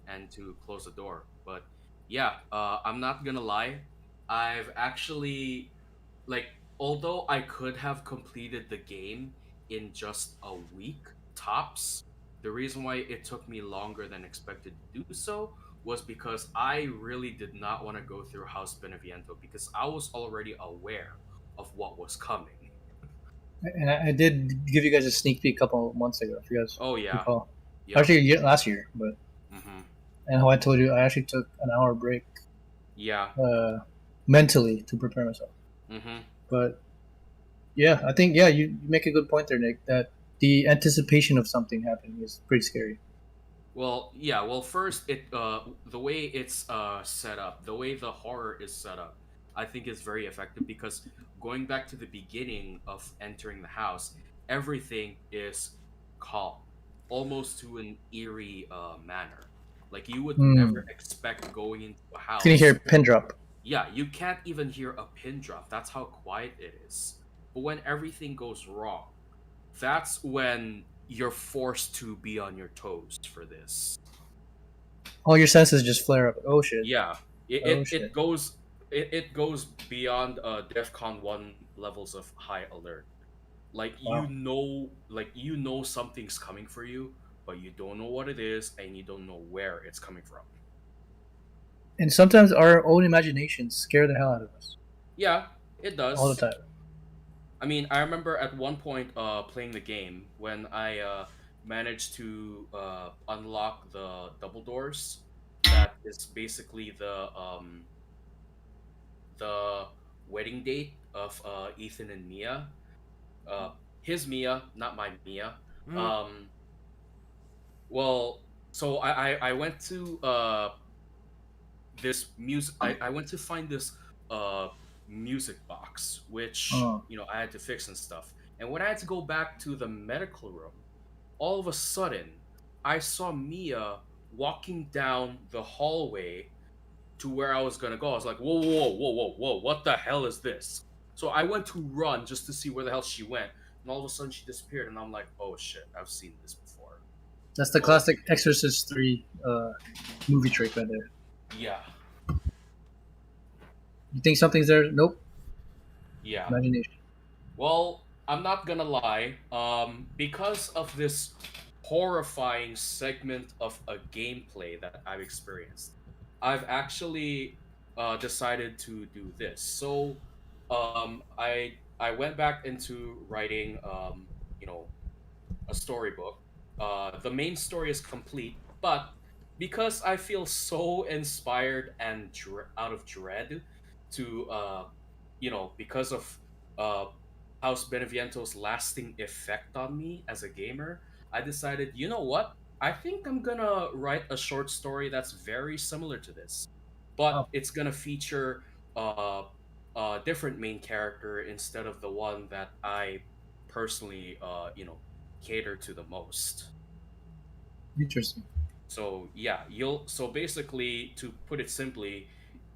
and to close the door. But yeah, I'm not gonna lie. I've actually like although I could have completed the game in just a week tops, the reason why it took me longer than expected to do so was because I really did not want to go through House Beneviento because I was already aware of what was coming. And I did give you guys a sneak peek a couple months ago, if you guys Oh yeah. recall. Yeah. Actually, last year, but Mm-hmm. and how I told you, I actually took an hour break Yeah. mentally to prepare myself. Mm-hmm. But yeah, I think you make a good point there, Nick. That the anticipation of something happening is pretty scary. Well, yeah. Well, first, the way it's set up, the way the horror is set up, I think is very effective because going back to the beginning of entering the house, everything is calm, almost to an eerie manner. Like you would never expect going into a Can you hear house. a pin drop? Yeah, you can't even hear a pin drop. That's how quiet it is. But when everything goes wrong, that's when you're forced to be on your toes for this. All your senses just flare up. Oh shit! Yeah, it Oh it, shit! it goes it goes beyond DEFCON 1 levels of high alert. Like Wow. you know something's coming for you, but you don't know what it is and you don't know where it's coming from. And sometimes our own imaginations scare the hell out of us Yeah, it all the does. time. I mean, I remember at one point playing the game when I managed to unlock the double doors. That is basically the wedding date of Ethan and Mia. Uh, his Mia, not my Mia. Mm. Um, well, so I went to this music. I went to find this uh music box, which Oh, I had to fix and stuff. And when I had to go back to the medical room, all of a sudden I saw Mia walking down the hallway to where I was gonna go. I was like, whoa, whoa, whoa, whoa, whoa, what the hell is this? So I went to run just to see where the hell she went, and all of a sudden she disappeared, and I'm like, oh shit, I've seen this before. that's the Well, classic Exorcist 3 movie trick right there. yeah, You think something's there? Nope. yeah. Imagination. Well, I'm not gonna lie. Because of this horrifying segment of a gameplay that I've experienced, I've actually decided to do this. So, I went back into writing, you know, a storybook. The main story is complete, but because I feel so inspired and out of dread to, because of uh, House Beneviento's lasting effect on me as a gamer, I decided, you know what? I think I'm gonna write a short story that's very similar to this, but Wow. it's gonna feature uh, a different main character instead of the one that I personally, cater to the most. Interesting. So yeah, so basically to put it simply,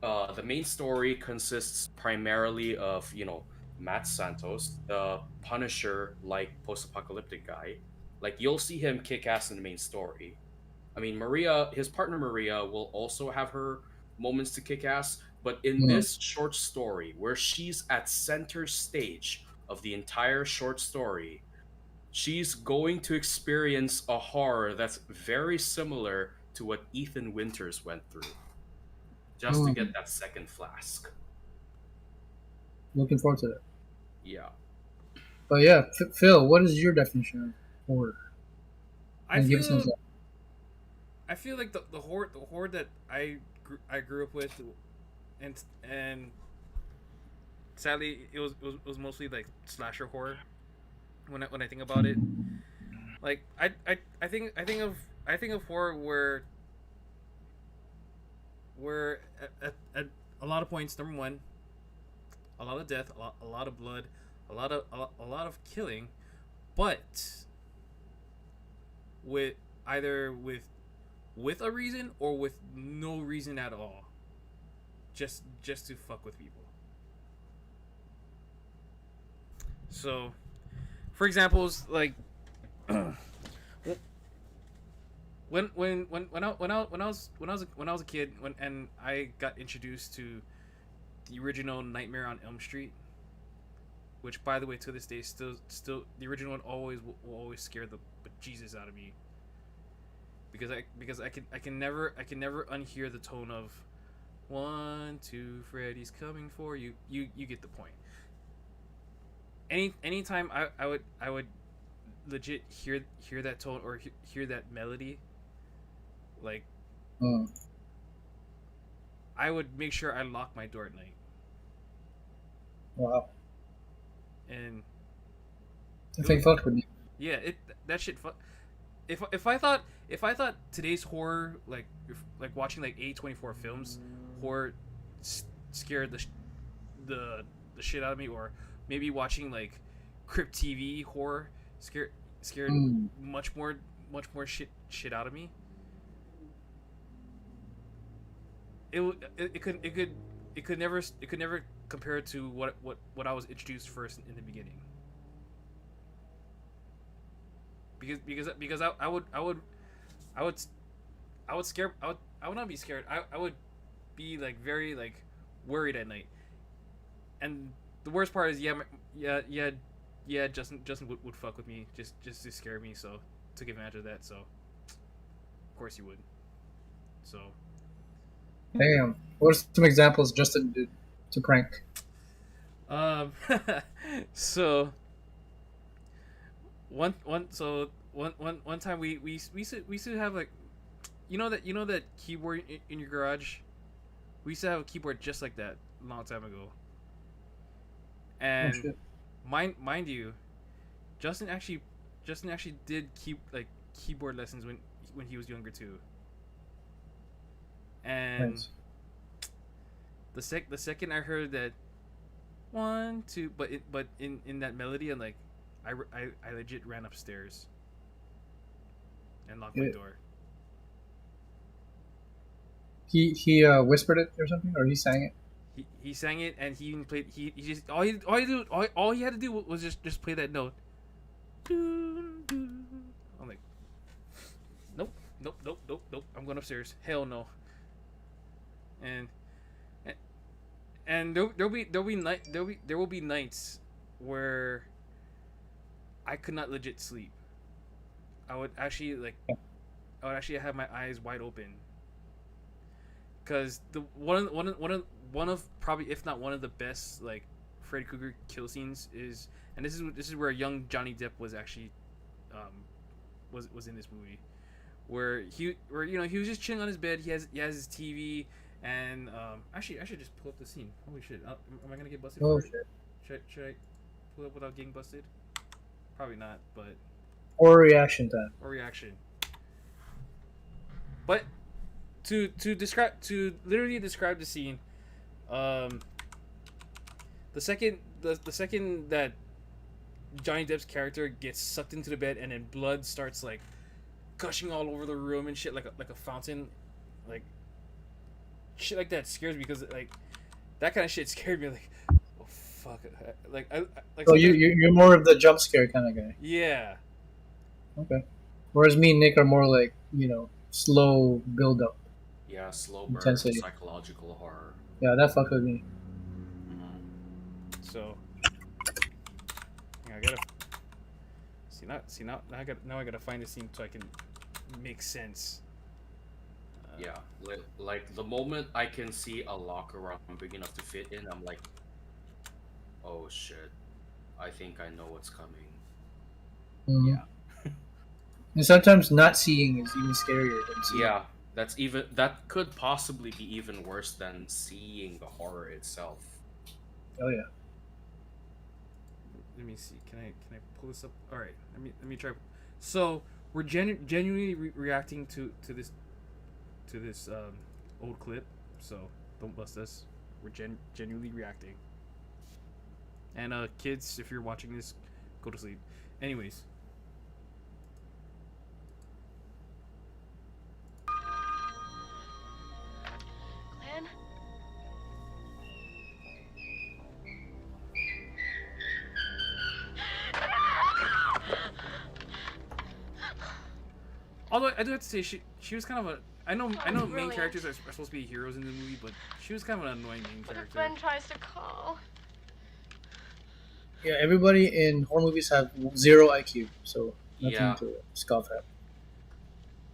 the main story consists primarily of Matt Santos, the Punisher like post-apocalyptic guy. Like you'll see him kick ass in the main story, I mean, Maria, his partner Maria, will also have her moments to kick ass, but in Mm. this short story, where she's at center stage of the entire short story, she's going to experience a horror that's very similar to what Ethan Winters went through, just to Mm. get that second flask. Looking forward to that. Yeah. But yeah, Phil, what is your definition of horror? I And give us some feel examples. I feel like the horror that I grew up with, and sadly it was mostly like slasher horror. When I think about it, like I think of horror where at a lot of points, number one, a lot of death, a lot of blood, a lot of killing, but with either with a reason or with no reason at all, just to fuck with people. So, for examples, like when I was a kid, and I got introduced to the original Nightmare on Elm Street, which by the way to this day still the original one will always scare the bejesus out of me, because I can never unhear the tone of 1, 2, Freddy's coming for you. You get the point. Anytime I would legit hear that tone or hear that melody, like I would make sure I lock my door at night. Wow. And I think fucked with me. yeah, that shit. If I thought today's horror, like watching like A24 films, horror scared the shit out of me, or maybe watching like Crypt TV horror scared much more shit out of me. It could never compare to what I was introduced first in the beginning. Because I would not be scared. I would be like very like worried at night. And the worst part is Justin would fuck with me just to scare me, so took advantage of that, so of course you would. So Damn. What are some examples Justin did to prank? so one time we used to have like you know that keyboard in your garage. We used to have a keyboard just like that a long time ago. And mind you, Justin actually did keyboard lessons when he was younger too. And Nice. the second I heard that 1, 2, but in that melody, and like I legit ran upstairs and locked my door. He whispered it or something, or he sang it. He sang it, and he even played. He just all he had to do was just play that note. I'm like, nope. I'm going upstairs. Hell no. And there will be nights where I could not legit sleep. I would actually have my eyes wide open, because the one of probably, if not one of the best like Freddy Krueger kill scenes is, and this is where young Johnny Depp was actually was in this movie, where he was just chilling on his bed. He has his TV, and actually I should just pull up the scene. Holy shit! Am I gonna get busted? Oh for it? shit! Should I pull up without getting busted? Probably not, but Or reaction time. or reaction. But to literally describe the scene, the second that Johnny Depp's character gets sucked into the bed, and then blood starts like gushing all over the room and shit, like a fountain, like shit like that scares me, because like that kind of shit scared me. Like, oh fuck, like I like. So you're more of the jump scare kind of guy. Yeah. Okay. Whereas me and Nick are more like, slow build up. Yeah, slow burn, Intensity. psychological horror. Yeah, that fucked with me. So yeah, I gotta see now I gotta find a scene so I can make sense. Yeah, like the moment I can see a locker room big enough to fit in, I'm like, oh shit, I think I know what's coming. Mhm. Yeah. And sometimes not seeing is even scarier than seeing. Yeah, that could possibly be even worse than seeing the horror itself. Oh yeah. Let me see. Can I pull this up? All right. Let me try. So we're genuinely reacting to this old clip. So don't bust us. We're genuinely reacting. And kids, if you're watching this, go to sleep. Anyways. Glenn? Although I do have to say she was kind of a I know main brilliant. characters are supposed to be heroes in the movie, but she was kind of an annoying main What if character. Glenn tries to call? Yeah, everybody in horror movies have 0 IQ, so nothing Yeah. to scoff at.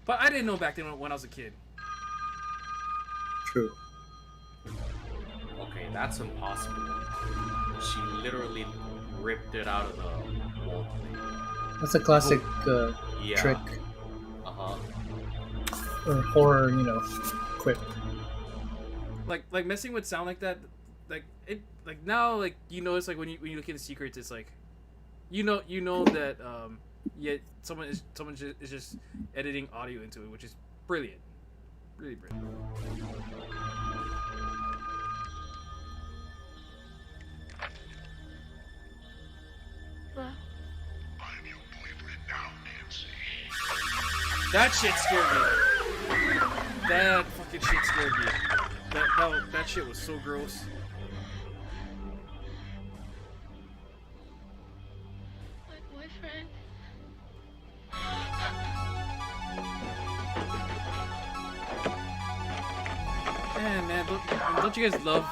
But I didn't know back then when I was a kid. True. Okay, that's impossible. She literally ripped it out of the wall. That's a classic Yeah. trick Uh-huh. or horror, quip. Like messing with sound like that, like it like now like it's like when you look into secrets, it's like you know that someone is just editing audio into it, which is brilliant, really brilliant. Well, That shit scared me. That fucking shit scared me. That shit was so gross. my boyfriend. Man, don't you guys love?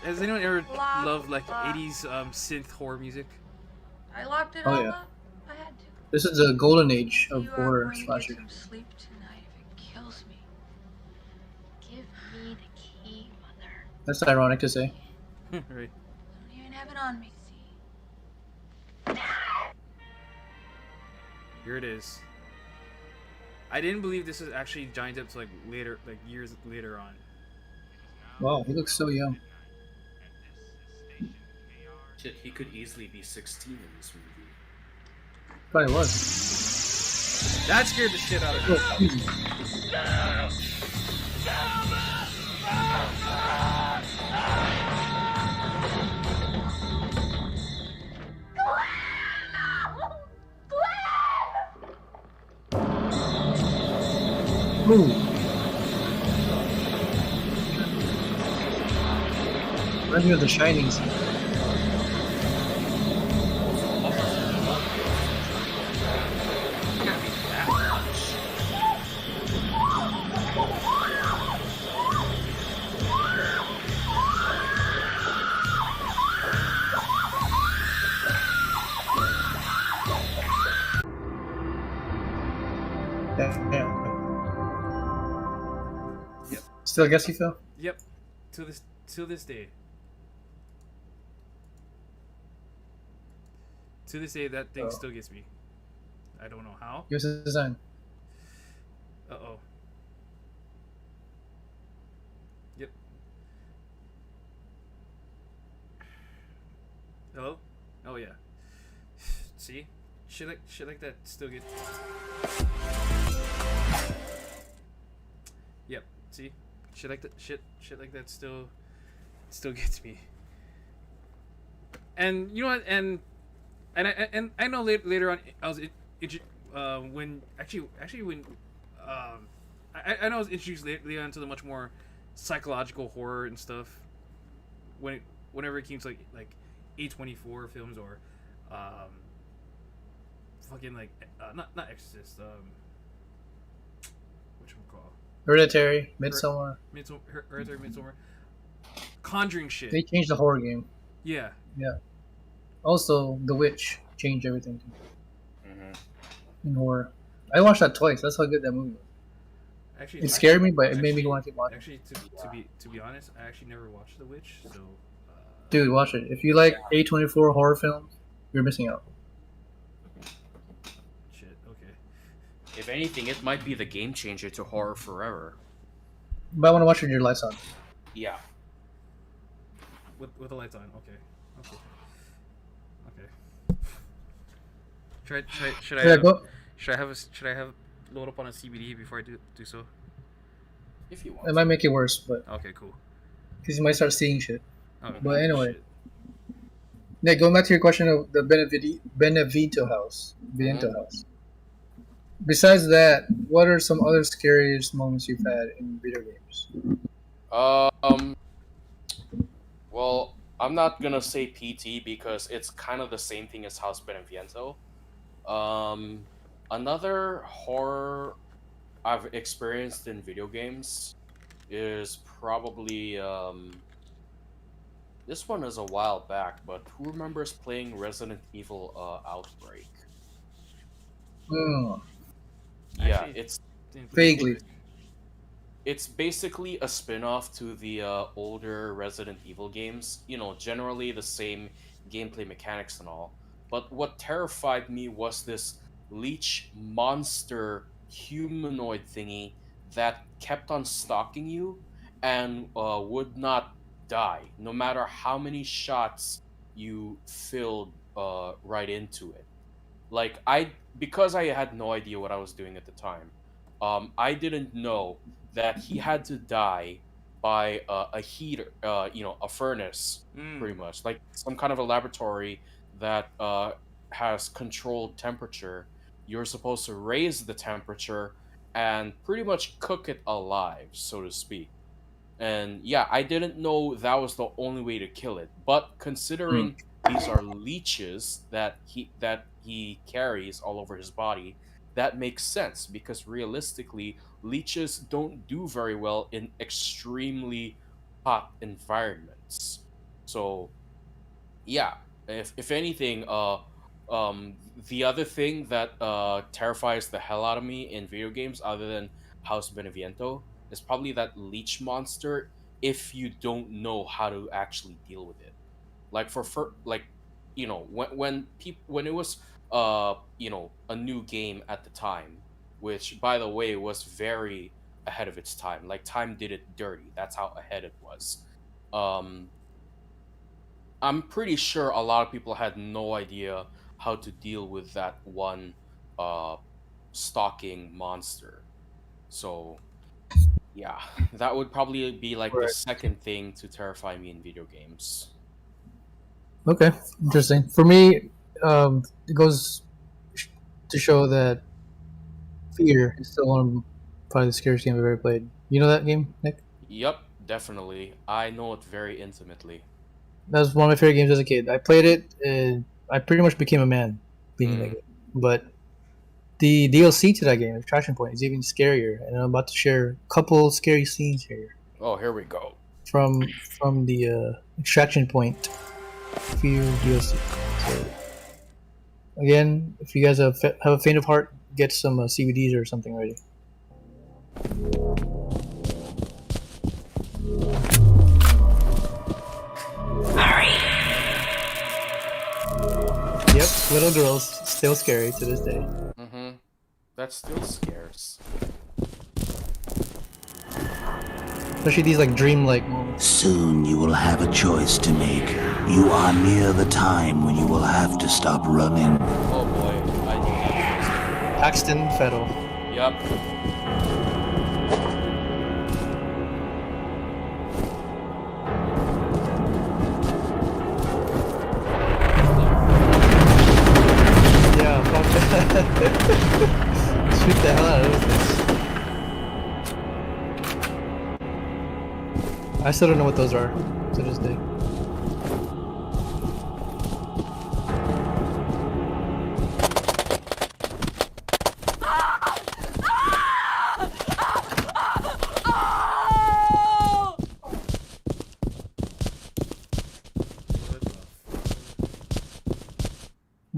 Has anyone ever Lock, loved like lock. 80s synth horror music? I locked it Oh, all yeah. up. I had to. This is the golden age of You are horror going to get slasher. some sleep tonight if it kills me. Give me the key, Mother. That's ironic to say. Right. I don't even have it on me. See? Here it is. I didn't believe this was actually Johnny Depp's like years later on. Wow, he looks so young. Shit, he could easily be 16 in this movie. Probably was. That scared the shit out of me. Oh, Jesus. Ooh. Reminds me of The Shining scene. Can't be that much. Yeah. Still guess you feel? Yep. Till this day. To this day, that thing Oh. still gets me. I don't know how. Here's his design. Uh-oh. Yep. Hello? Oh yeah. See? Shit like that still gets. Yep. See? Shit like that like that still gets me. And you know what? And I know later on I was when I know I was introduced later on to the much more psychological horror and stuff. Whenever it came to like A24 films or fucking like not Exorcist, whatchamacallit, Hereditary, Midsommar. Midsommar. Conjuring shit. They changed the horror game. Yeah. Yeah. Also, The Witch changed everything in horror. I watched that twice. That's how good that movie was. Actually, It scared me, but it made me want to keep watching. Actually, to be honest, I actually never watched The Witch, so. Dude, watch it. If you like A24 horror films, you're missing out. Shit. Okay. If anything, it might be the game changer to horror forever. You might want to watch it with your lights on. Yeah. With the lights on. Okay. Should I have load up on a CBD before I do so? If you want. It might make it worse, but Okay, cool. because you might start seeing shit. Oh, But anyway, shit. Nick, going back to your question of the Benevento house. Besides that, what are some other scariest moments you've had in video games? Well, I'm not gonna say PT because it's kind of the same thing as House Beneviento. Another horror I've experienced in video games is probably this one is a while back, but who remembers playing Resident Evil Outbreak? Yeah, Actually, it's Vaguely. it's basically a spin-off to the older Resident Evil games. You know, generally the same gameplay mechanics and all. But what terrified me was this leech monster humanoid thingy that kept on stalking you and would not die, no matter how many shots you filled right into it. Like, because I had no idea what I was doing at the time, I didn't know that he had to die by a heater, a furnace, pretty much, like some kind of a laboratory that has controlled temperature. You're supposed to raise the temperature and pretty much cook it alive, so to speak. And yeah, I didn't know that was the only way to kill it. But considering these are leeches that he carries all over his body, that makes sense because realistically, leeches don't do very well in extremely hot environments. So yeah, if anything, the other thing that terrifies the hell out of me in video games, other than House Beneviento, is probably that leech monster. If you don't know how to actually deal with it, like when it was a new game at the time, which by the way was very ahead of its time. Like, time did it dirty. That's how ahead it was. I'm pretty sure a lot of people had no idea how to deal with that one stalking monster. So yeah, that would probably be like the second thing to terrify me in video games. Okay, interesting. For me, it goes to show that Fear is still one of probably the scariest game I've ever played. You know that game, Nick? Yep, definitely. I know it very intimately. That was one of my favorite games as a kid. I played it, and I pretty much became a man being that game. But the DLC to that game, Extraction Point, is even scarier, and I'm about to share a couple scary scenes here. Oh, here we go. From the Extraction Point Fear DLC. So, again, if you guys have a faint of heart, get some CBDs or something ready. Hurry! Yep, little girls, still scary to this day. Mm-hmm. That still scares. Especially these like dream-like moments. Soon you will have a choice to make. You are near the time when you will have to stop running. Oh boy, I need that. Paxton Fettel. Yep. Yeah, fuck that. Shoot the hell out of this. I still don't know what those are to this day.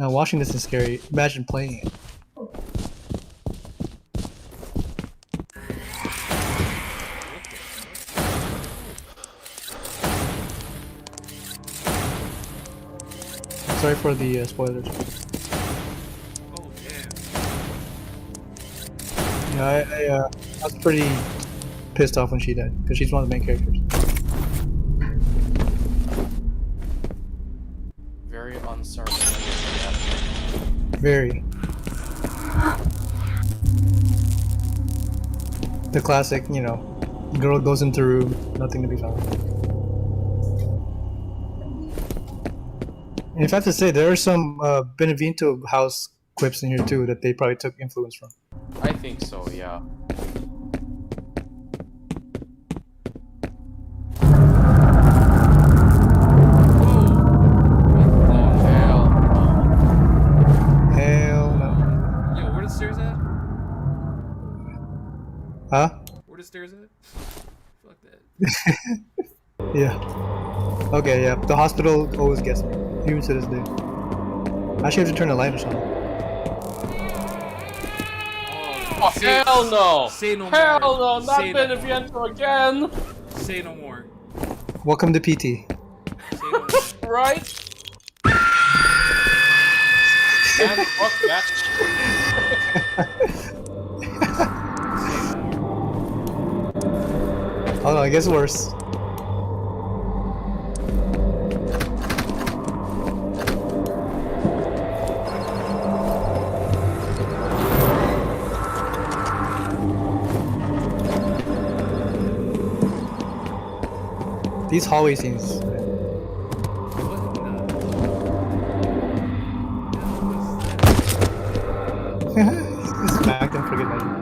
Now watching this is scary. Imagine playing it. Sorry for the spoilers. Oh damn. Yeah, I was pretty pissed off when she died because she's one of the main characters. Very unceremonious. Very. The classic, you know, girl goes into room, nothing to be found. And if I have to say, there are some Benevento house clips in here too that they probably took influence from. I think so, yeah. Oh, hell. Hell no. Yo, where the stairs at? Huh? Where the stairs at? Fuck that. Yeah. Okay, yeah. The hospital always gets me, even to this day. I actually have to turn the light or something. Oh, hell no! Say no Hell more. no, not Say no Benevento again! Say no more. Welcome to PT. Say no more. Right? Man, fuck that Oh no, it gets worse. These hallway scenes. Smack them for good measure.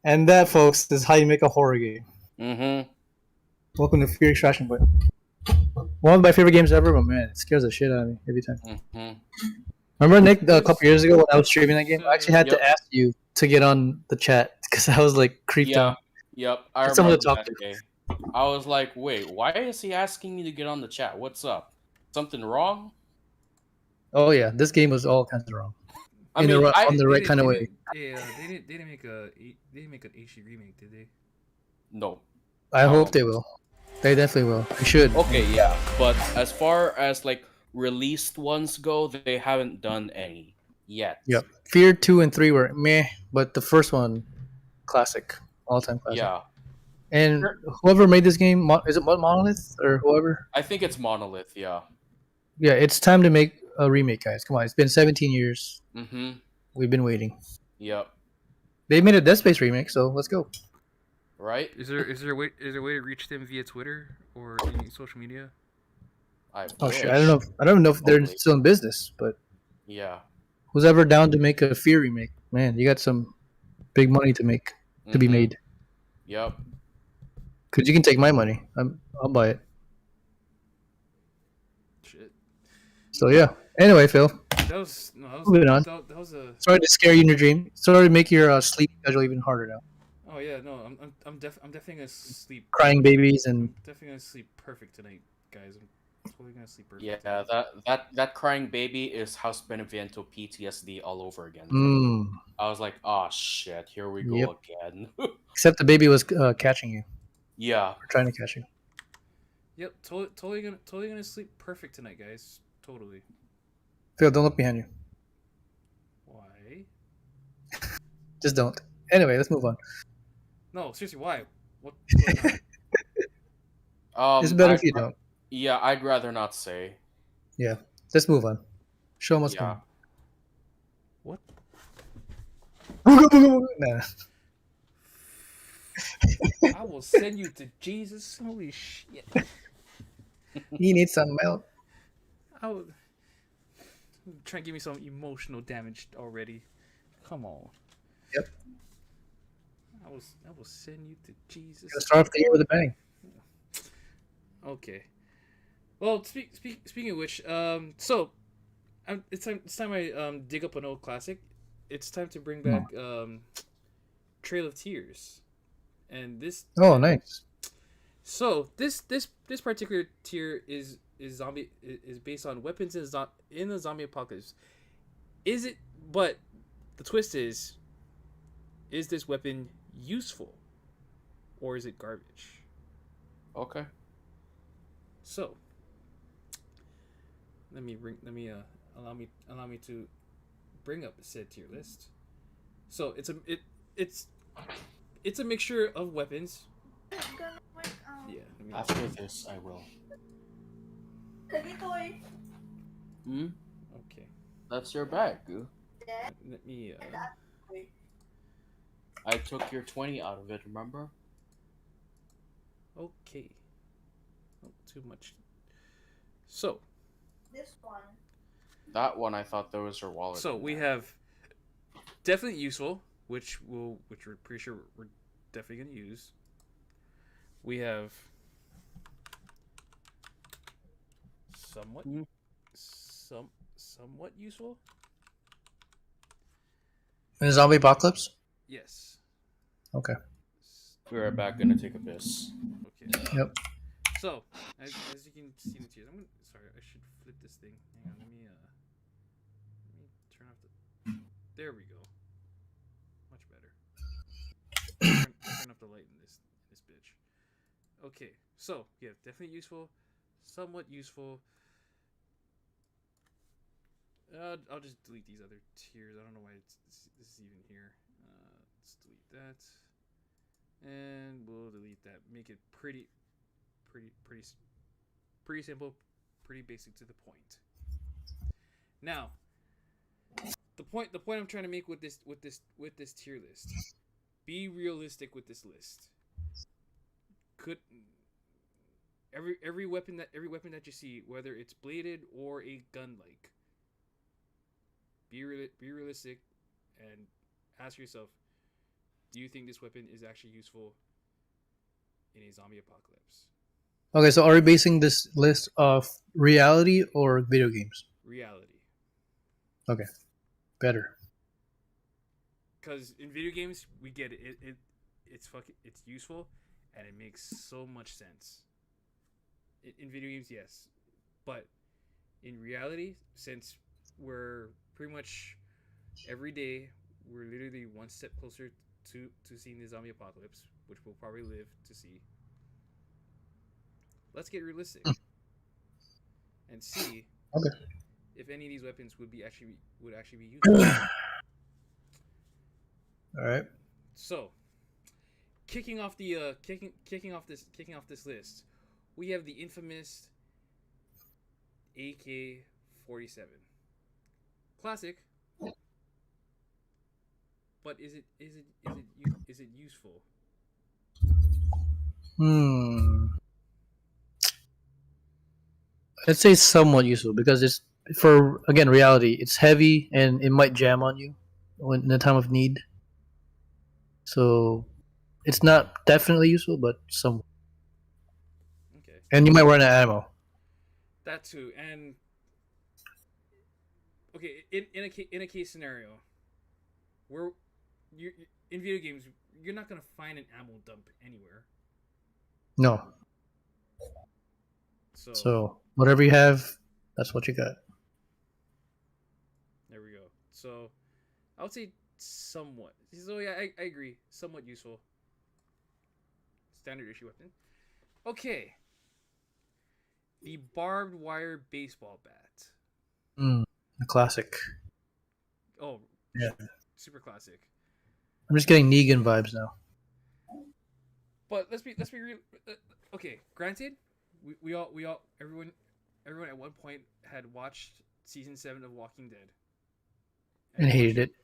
And that, folks, is how you make a horror game. Mm-hmm. Welcome to Fear Extraction Point. One of my favorite games ever, but man, it scares the shit out of me every time. Mm-hmm. Remember, Nick, a couple years ago when I was streaming that game, I actually had Yep. to ask you to get on the chat because I was like creeped Yeah. out. Yep. I Get someone remember to talk that day. I was like, wait, why is he asking me to get on the chat? What's up? Something wrong? Oh yeah, this game was all kinds of wrong. I On mean, the right kind of way. Yeah, they didn't make an HD remake, did they? No. I hope they will. They definitely will. They should. Okay, yeah. But as far as like released ones go, they haven't done any yet. Yep. Fear 2 and 3 were meh, but the first one, classic, all-time classic. Yeah. And whoever made this game, is it Monolith or whoever? I think it's Monolith, yeah. Yeah, it's time to make a remake, guys. Come on, it's been 17 years. Mm-hmm. We've been waiting. Yep. They made a Dead Space remake, so let's go. Right? Is there a way to reach them via Twitter or any social media? Oh shit, I don't know if they're Hopefully. still in business, but Yeah. who's ever down to make a Fear remake? Man, you got some big money to make to be Mhm. made. Yep. Cause you can take my money. I'll buy it. Shit. So yeah. Anyway, Phil. Moving on. That was a. Sorry to scare you in your dream. Sorry to make your sleep schedule even harder now. Oh yeah, no, I'm definitely gonna sleep. Crying babies and Definitely gonna sleep perfect tonight, guys. I'm totally gonna sleep perfect. Yeah, that crying baby is House Benevento PTSD all over again. I was like, oh shit, here we go Yep. again. except the baby was catching you, Yeah. or trying to catch you. Yep, totally gonna sleep perfect tonight, guys. Totally. Phil, don't look behind you. Why? Just don't. Anyway, let's move on. No, seriously, why? What? It's better if you don't. Yeah, I'd rather not say. Yeah, let's move on. Show them what's Yeah. What? going on. Nah. I will send you to Jesus. Holy shit. You need some milk. I would try and give me some emotional damage already. Come on. Yep. I will send you to Jesus. Gotta start off the year with a bang. Okay. Well, speaking of which, so it's time I dig up an old classic. It's time to bring back Trail of Tears, and this. Oh, nice. So this particular tier is based on weapons in the zombie apocalypse. Is it? But the twist is this weapon useful, or is it garbage? Okay. So allow me to bring up said tier list. So it's a mixture of weapons. Yeah. After this, I will. Hmm? Okay. That's your bag, Goo. Let me. I took your 20 out of it, remember? Okay. Not too much. So. That one, I thought there was your wallet. So in we there. have definitely useful, which we're pretty sure we're definitely gonna use. We have somewhat somewhat useful. In a zombie apocalypse? Yes. Okay. We're right back, gonna take a piss. Okay. Yep. So as you can see in the tiers, sorry, I should flip this thing. Hang on, let me turn off the. There we go. Much better. Turn up the light in this bitch. Okay, so yeah, definitely useful, somewhat useful. I'll just delete these other tiers. I don't know why this is even here. Let's delete that, and we'll delete that. Make it pretty simple, pretty basic to the point. Now, the point I'm trying to make with this tier list, be realistic with this list. Could every weapon that you see, whether it's bladed or a gun like, be realistic and ask yourself, do you think this weapon is actually useful in a zombie apocalypse? Okay, so are we basing this list off reality or video games? Reality. Okay, better. Because in video games we get it. It's useful, and it makes so much sense. In video games, yes, but in reality, since we're pretty much every day, we're literally one step closer to seeing the zombie apocalypse, which we'll probably live to see. Let's get realistic and see if any of these weapons would actually be useful. All right. So, kicking off this list, we have the infamous AK-47. Classic, but is it useful? Let's say somewhat useful because it's for again reality. It's heavy and it might jam on you when in the time of need. So it's not definitely useful, but somewhat. Okay. And you might run out of ammo. That too, and okay, in a case scenario where you in video games, you're not gonna find an ammo dump anywhere. No. So whatever you have, that's what you got. there we go. So I would say somewhat. So yeah, I agree. Somewhat useful. Standard issue weapon. Okay. The barbed wire baseball bat. A classic. Oh, Yeah. super classic. I'm just getting Negan vibes now. But let's be real. Okay, granted, everyone at one point had watched season 7 of Walking Dead And hated it.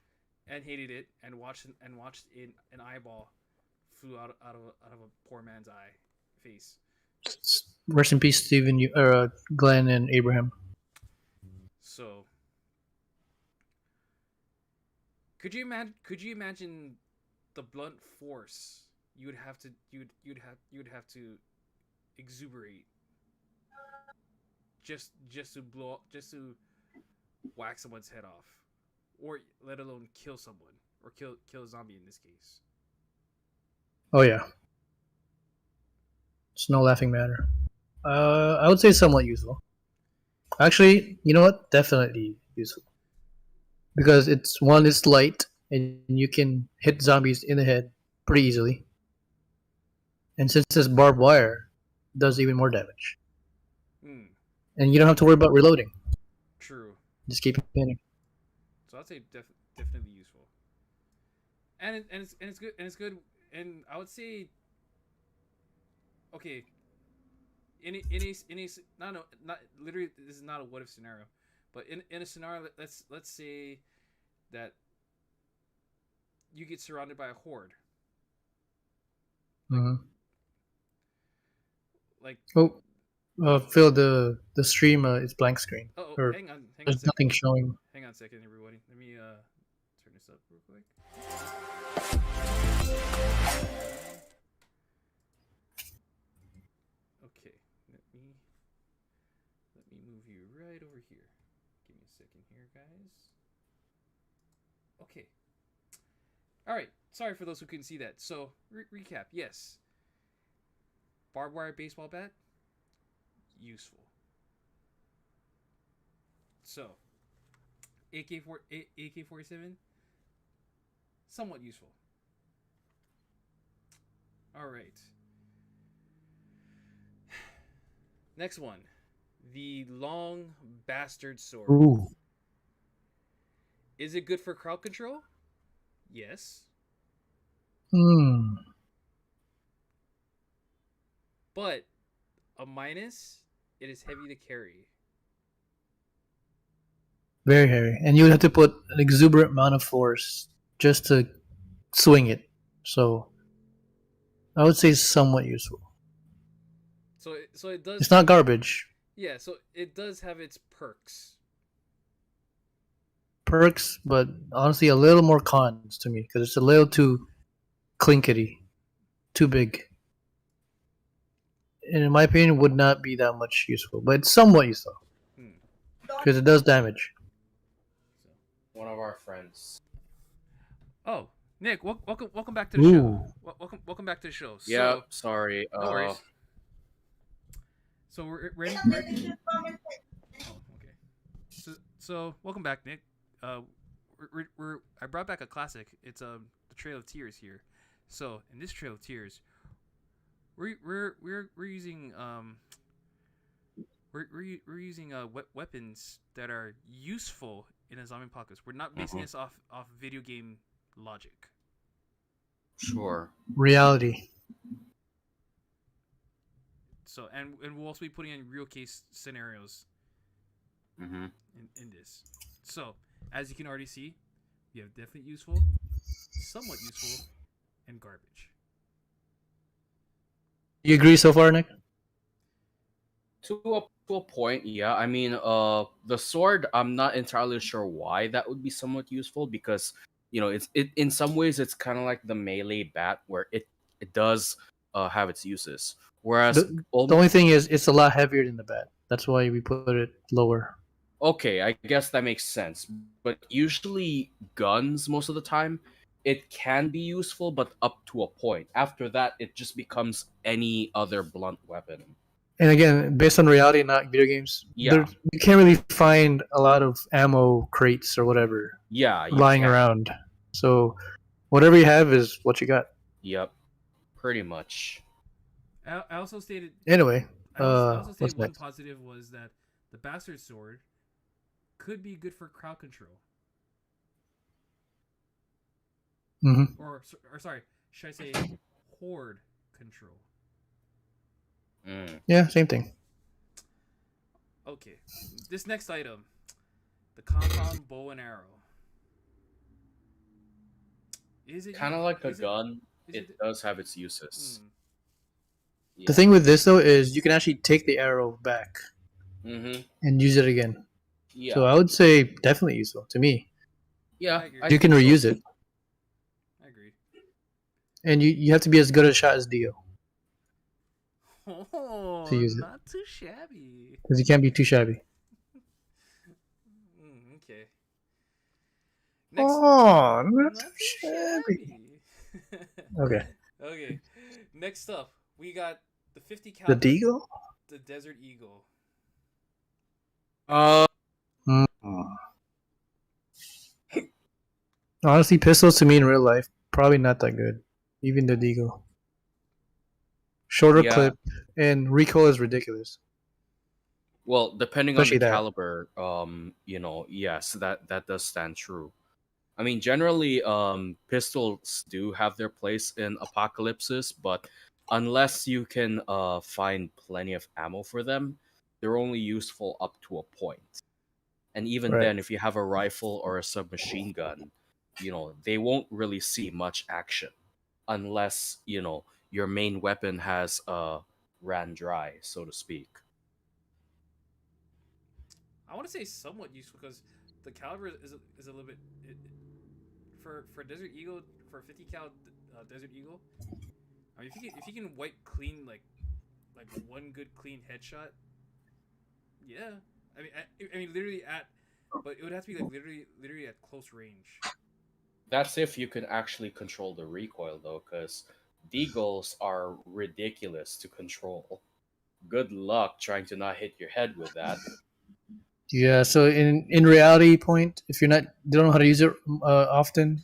and watched an eyeball flew out of a poor man's face. Rest in peace, Steven, Glenn, and Abraham. So, could you imagine the blunt force, you'd have to exuberate just to blow up, just to whack someone's head off, or let alone kill someone or kill a zombie in this case. Oh yeah. It's no laughing matter. I would say somewhat useful. Actually, you know what? Definitely useful. Because it's light and you can hit zombies in the head pretty easily. And since it's barbed wire, it does even more damage. And you don't have to worry about reloading. True. Just keep hitting. So I'd say definitely useful. And it's good. And I would say, okay, in a not literally, this is not a what if scenario, but in a scenario, let's say that you get surrounded by a horde. Like Phil, the stream is blank screen. Oh, hang on. There's nothing showing. Hang on a second, everybody. Let me turn this up real quick. Okay, let me move you right over here. Give me a second here, guys. Okay. All right. Sorry for those who couldn't see that. So recap. Yes. Barbed wire baseball bat. Useful. So, AK-47, somewhat useful. All right. Next one, the long bastard sword. Ooh. Is it good for crowd control? Yes. But a minus, it is heavy to carry. Very heavy. And you would have to put an exuberant amount of force just to swing it. So I would say somewhat useful. So it does. It's not garbage. Yeah, so it does have its perks. But honestly a little more cons to me because it's a little too clinkety, too big. And in my opinion, would not be that much useful, but it's somewhat useful because it does damage. One of our friends. Oh, Nick, welcome back to the show. Welcome back to the show. So, yeah, sorry. No worries. So we're ready. Oh, okay. So welcome back, Nick. I brought back a classic. It's the Trail of Tears here. So in this Trail of Tears, we're using we're using weapons that are useful in a zombie apocalypse. We're not basing this off video game logic. Sure. Reality. So and we'll also be putting in real case scenarios. In this. So as you can already see, we have definitely useful, somewhat useful, and garbage. You agree so far, Nick? To a point, yeah. I mean, the sword, I'm not entirely sure why that would be somewhat useful because, you know, it in some ways it's kind of like the melee bat where it does have its uses. Whereas the only thing is it's a lot heavier than the bat. That's why we put it lower. Okay, I guess that makes sense. But usually guns, most of the time, it can be useful, but up to a point. After that, it just becomes any other blunt weapon. And again, based on reality, not video games, you can't really find a lot of ammo crates or whatever lying around. So whatever you have is what you got. Yep, pretty much. I also stated... Anyway, I also stated one next? positive was that the Bastard Sword could be good for crowd control. Or sorry, should I say horde control? Yeah, same thing. Okay, this next item, the compound bow and arrow. Is it kind of like a gun? It does have its uses. Yeah. The thing with this though is you can actually take the arrow back and use it again. Yeah. So I would say definitely useful to me. Yeah, you can reuse it. I agree. and you have to be as good a shot as Dio Oh, to use it, not too shabby. because you can't be too shabby. Okay. Next, Oh, not not too too shabby. shabby. Okay, Okay. Next up, we got the 50 the caliber, Deagle. the Desert Eagle. Mm. Honestly, pistols to me in real life probably not that good. Even the Deagle, shorter Yeah. clip and recoil is ridiculous. Well, depending on the Especially that. caliber, yes, that does stand true. I mean, generally, pistols do have their place in apocalypses, but unless you can find plenty of ammo for them, they're only useful up to a point. And even Right. then, if you have a rifle or a submachine gun, they won't really see much action unless, your main weapon has ran dry, so to speak. I want to say somewhat useful because the caliber is a little bit for Desert Eagle for 50 cal Desert Eagle. I mean, if you can wipe clean like one good clean headshot, yeah. I mean literally but it would have to be like literally at close range. That's if you can actually control the recoil, though, because deagles are ridiculous to control. Good luck trying to not hit your head with that. Yeah. So in reality, point if you're not don't know how to use it often,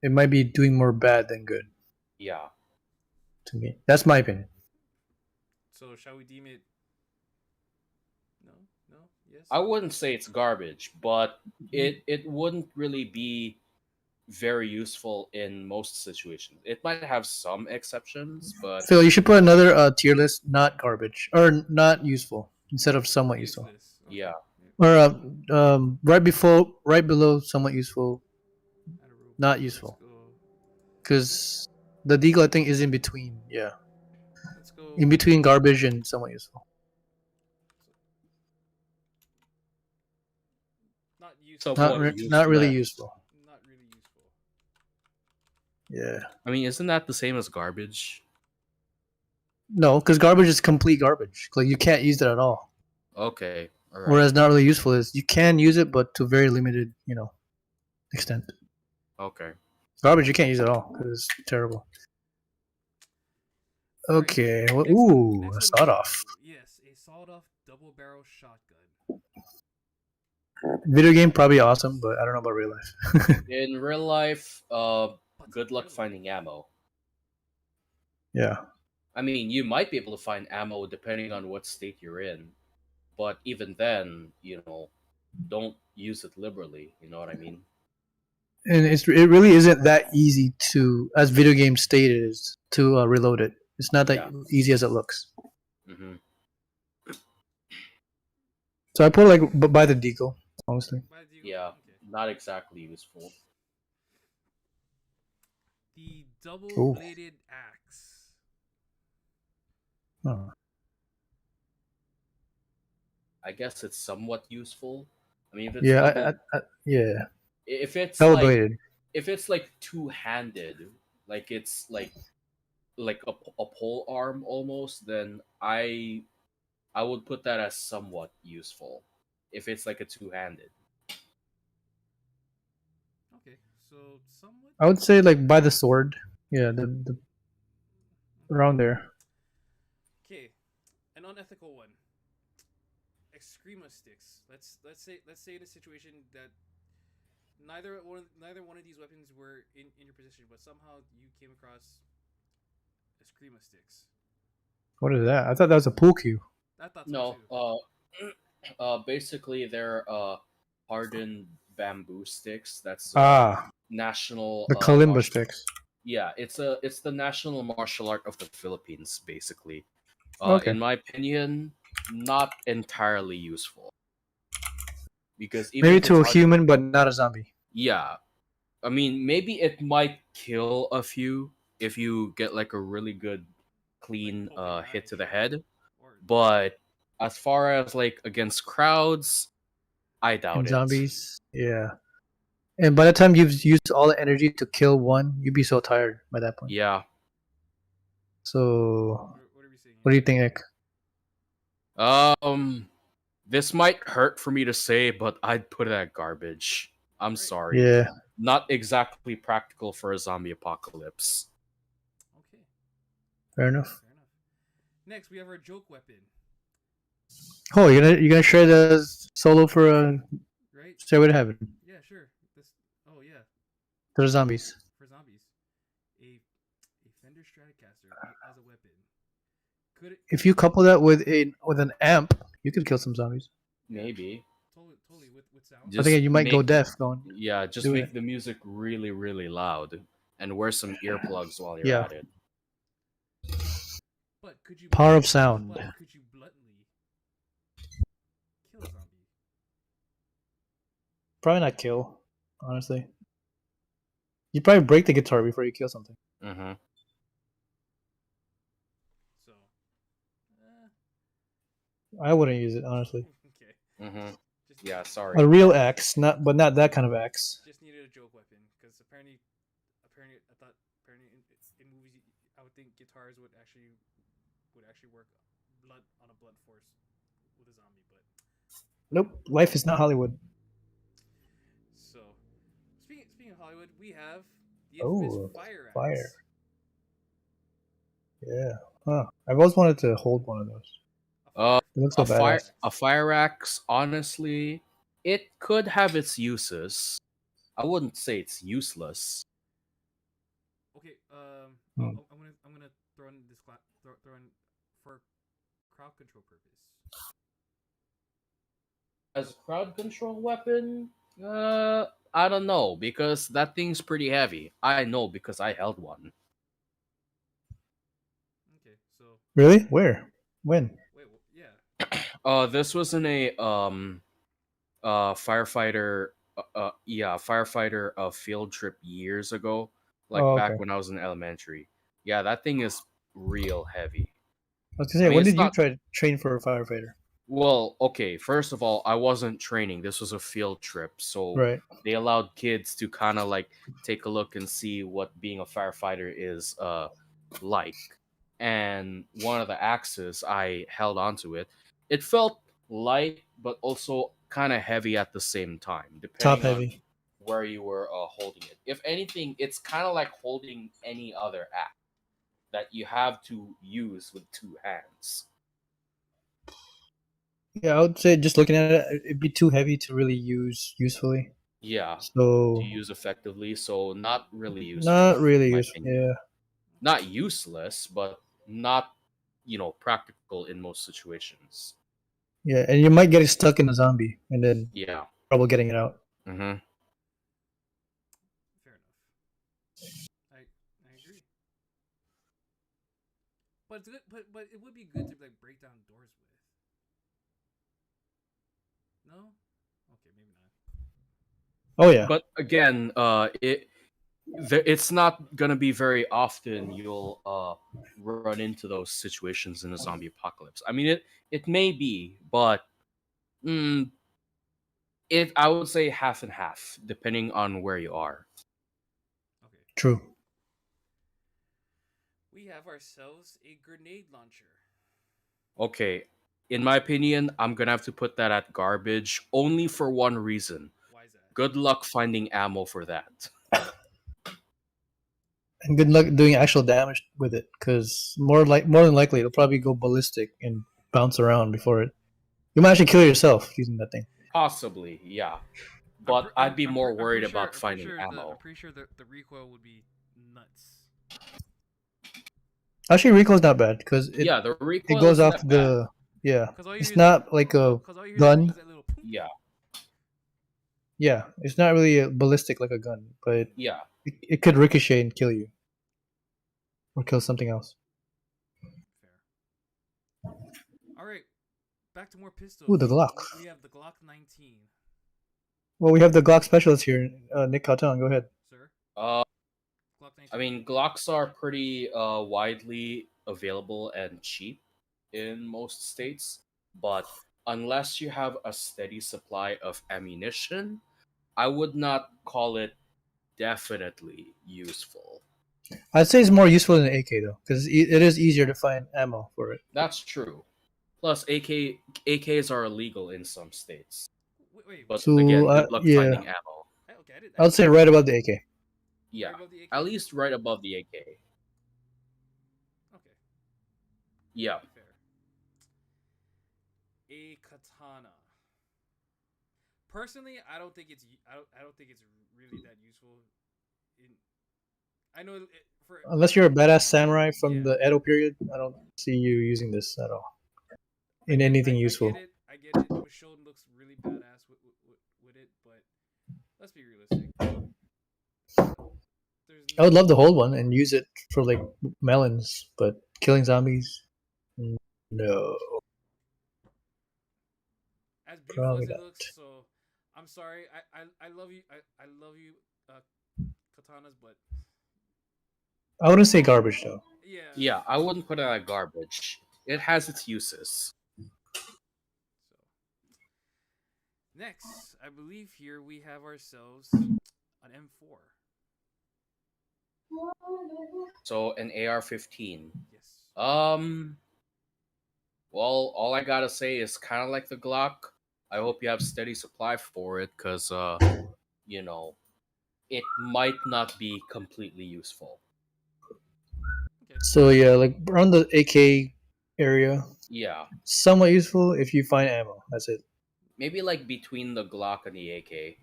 it might be doing more bad than good. Yeah. To me, that's my opinion. So shall we deem it? No, yes. I wouldn't say it's garbage, but it wouldn't really be very useful in most situations. It might have some exceptions, but Phil, you should put another tier list, not garbage or not useful, instead of somewhat useful, Useless. Okay. yeah. or right below somewhat useful, not useful, Let's go. because the Deagle I think is in between. Yeah, Let's go. in between garbage and somewhat useful. Not useful. Somewhat Not really useless. useful. Not really useful. Yeah. I mean, isn't that the same as garbage? No, because garbage is complete garbage. Like you can't use it at all. Okay. All right. Whereas not really useful is you can use it, but to very limited, extent. Okay. Garbage you can't use at all because it's terrible. Okay. Well, Next one- ooh, next a one- sawed-off. Yes, a sawed-off double-barrel shotgun. Video game probably awesome, but I don't know about real life. In real life, good luck finding ammo. Yeah. I mean, you might be able to find ammo depending on what state you're in, but even then, don't use it liberally. You know what I mean? And it really isn't that easy to, as video game state is, to reload it. It's not that easy as it looks. Mm-hmm. So I put like by the Deagle, honestly. Yeah, not exactly useful. The double-bladed axe. Oh. I guess it's somewhat useful. I mean, if it's Yeah, yeah. if it's Double-bladed. if it's like two-handed, like it's like a pole arm almost, then I would put that as somewhat useful. If it's like a two-handed. Okay, so somewhat. I would say like by the sword. Yeah, the around there. Okay, an unethical one. Excrema sticks. Let's say in a situation that neither one of these weapons were in your position, but somehow you came across Excrema sticks. What is that? I thought that was a pool cue. I thought No, so too. basically they're hardened bamboo sticks. That's national. The kalimba sticks. Yeah, it's the national martial art of the Philippines, basically. Okay. In my opinion, not entirely useful. Because even Maybe if to a it's human, but not a zombie. yeah, I mean maybe it might kill a few if you get like a really good, clean hit to the head, but as far as like against crowds, I doubt And it. zombies. Yeah. And by the time you've used all the energy to kill one, you'd be so tired by that point. Yeah, So, What are we saying? what do you think, Nick? This might hurt for me to say, but I'd put it at garbage. I'm Right. sorry. Yeah. Not exactly practical for a zombie apocalypse. Okay. Fair enough. Fair enough. Next, we have our joke weapon. Oh, you're gonna share the solo for Right? Stairway to Heaven Yeah, sure. This. Oh yeah, to the zombies. for zombies, a Fender Stratocaster as a weapon. Could it? If you couple that with an amp, you could kill some zombies. Maybe. Totally with sound. I think you might go make- deaf going. Yeah, just Do make it. the music really, really loud, and wear some earplugs while you're Yeah. at it. But could you? Power of sound. But could you bluntly kill a zombie? Probably not kill, honestly. You probably break the guitar before you kill something. Mm-hmm. So. I wouldn't use it, honestly. Okay. Mm-hmm. Just Yeah, A sorry. real axe, not that kind of axe. Just needed a joke weapon because apparently in movies I would think guitars would actually work on a blunt force with a zombie, but Nope, life is not Hollywood. so speaking of Hollywood, we have the infamous fire axe. fire. Yeah. Huh. I've always wanted to hold one of those. It looks so badass. A fire axe, honestly, it could have its uses. I wouldn't say it's useless. Okay, Hmm. I'm gonna throw in this throw in for crowd control purpose. As a crowd control weapon, I don't know, because that thing's pretty heavy. I know because I held one. Okay, so Really? Where? When? wait, yeah, This was in a firefighter field trip years ago, like Oh, back okay. when I was in elementary. Yeah, that thing is real heavy. I was gonna say, I mean, when it's did you not- try to train for a firefighter? Well, okay, first of all, I wasn't training. This was a field trip, so Right. they allowed kids to kind of like take a look and see what being a firefighter is like. And one of the axes, I held onto it. It felt light, but also kind of heavy at the same time, Top depending on heavy. where you were holding it. If anything, it's kind of like holding any other axe that you have to use with two hands. Yeah, I would say just looking at it, it'd be too heavy to really use usefully. Yeah, So to use effectively, so not really useful. not really in my useful. opinion. Yeah. Not useless, but not practical in most situations. Yeah, and you might get it stuck in a zombie and then Yeah. trouble getting it out. Mm-hmm. fair enough. I agree. But it's good, but it would be good to like break down doors with. No? Okay, maybe not. Oh yeah. But again, it's not gonna be very often you'll run into those situations in a zombie apocalypse. I mean, it may be, but I would say half and half, depending on where you are. Okay. True. We have ourselves a grenade launcher. Okay, in my opinion, I'm gonna have to put that at garbage only for one reason. Why is that? Good luck finding ammo for that. And good luck doing actual damage with it, because more than likely it'll probably go ballistic and bounce around before it. You might actually kill yourself using that thing. Possibly, yeah. But I'd be more worried about finding I'm ammo. pretty sure the recoil would be nuts. Actually, recoil's not bad because Yeah, the recoil it goes isn't off that the yeah. 'Cause all you It's hear is- not like a 'cause all you hear gun. is that little poop. bad. Yeah, Yeah, it's not really a ballistic like a gun, but yeah. it could ricochet and kill you, or kill something else. Fair. All right, back to more pistols. Ooh, the Glock. We have the Glock 19, Well, we have the Glock specialist here, Nick Cauton. Go ahead. sir. Glock 19. I mean, Glocks are pretty widely available and cheap in most states, but unless you have a steady supply of ammunition, I would not call it definitely useful. I'd say it's more useful than an AK though, because it is easier to find ammo for it. That's true. Plus, AKs are illegal in some states. Wait. But So again, good luck yeah, finding ammo. Okay, I did. I'd say right above the AK. Yeah, above the AK? at least right above the AK. Okay. Yeah. Fair. A katana. Personally, I don't think it's really that useful. I know for Unless you're a badass samurai from Yeah. the Edo period, I don't see you using this at all in anything useful. I get it. Michonne looks really badass with it, but let's be realistic. I would love to hold one and use it for like melons, but killing zombies, no. As beautiful Probably as it not. looks, so I'm sorry. I love you. I love you, katanas, but I wouldn't say garbage though. yeah. Yeah, I wouldn't put it at garbage. It has its uses. So next, I believe here we have ourselves an M4. So an AR-15. Yes. Well, all I gotta say is kind of like the Glock. I hope you have steady supply for it, cause you know, it might not be completely useful. Okay. So yeah, like around the AK area, Yeah, somewhat useful if you find ammo. That's it. maybe like between the Glock and the AK,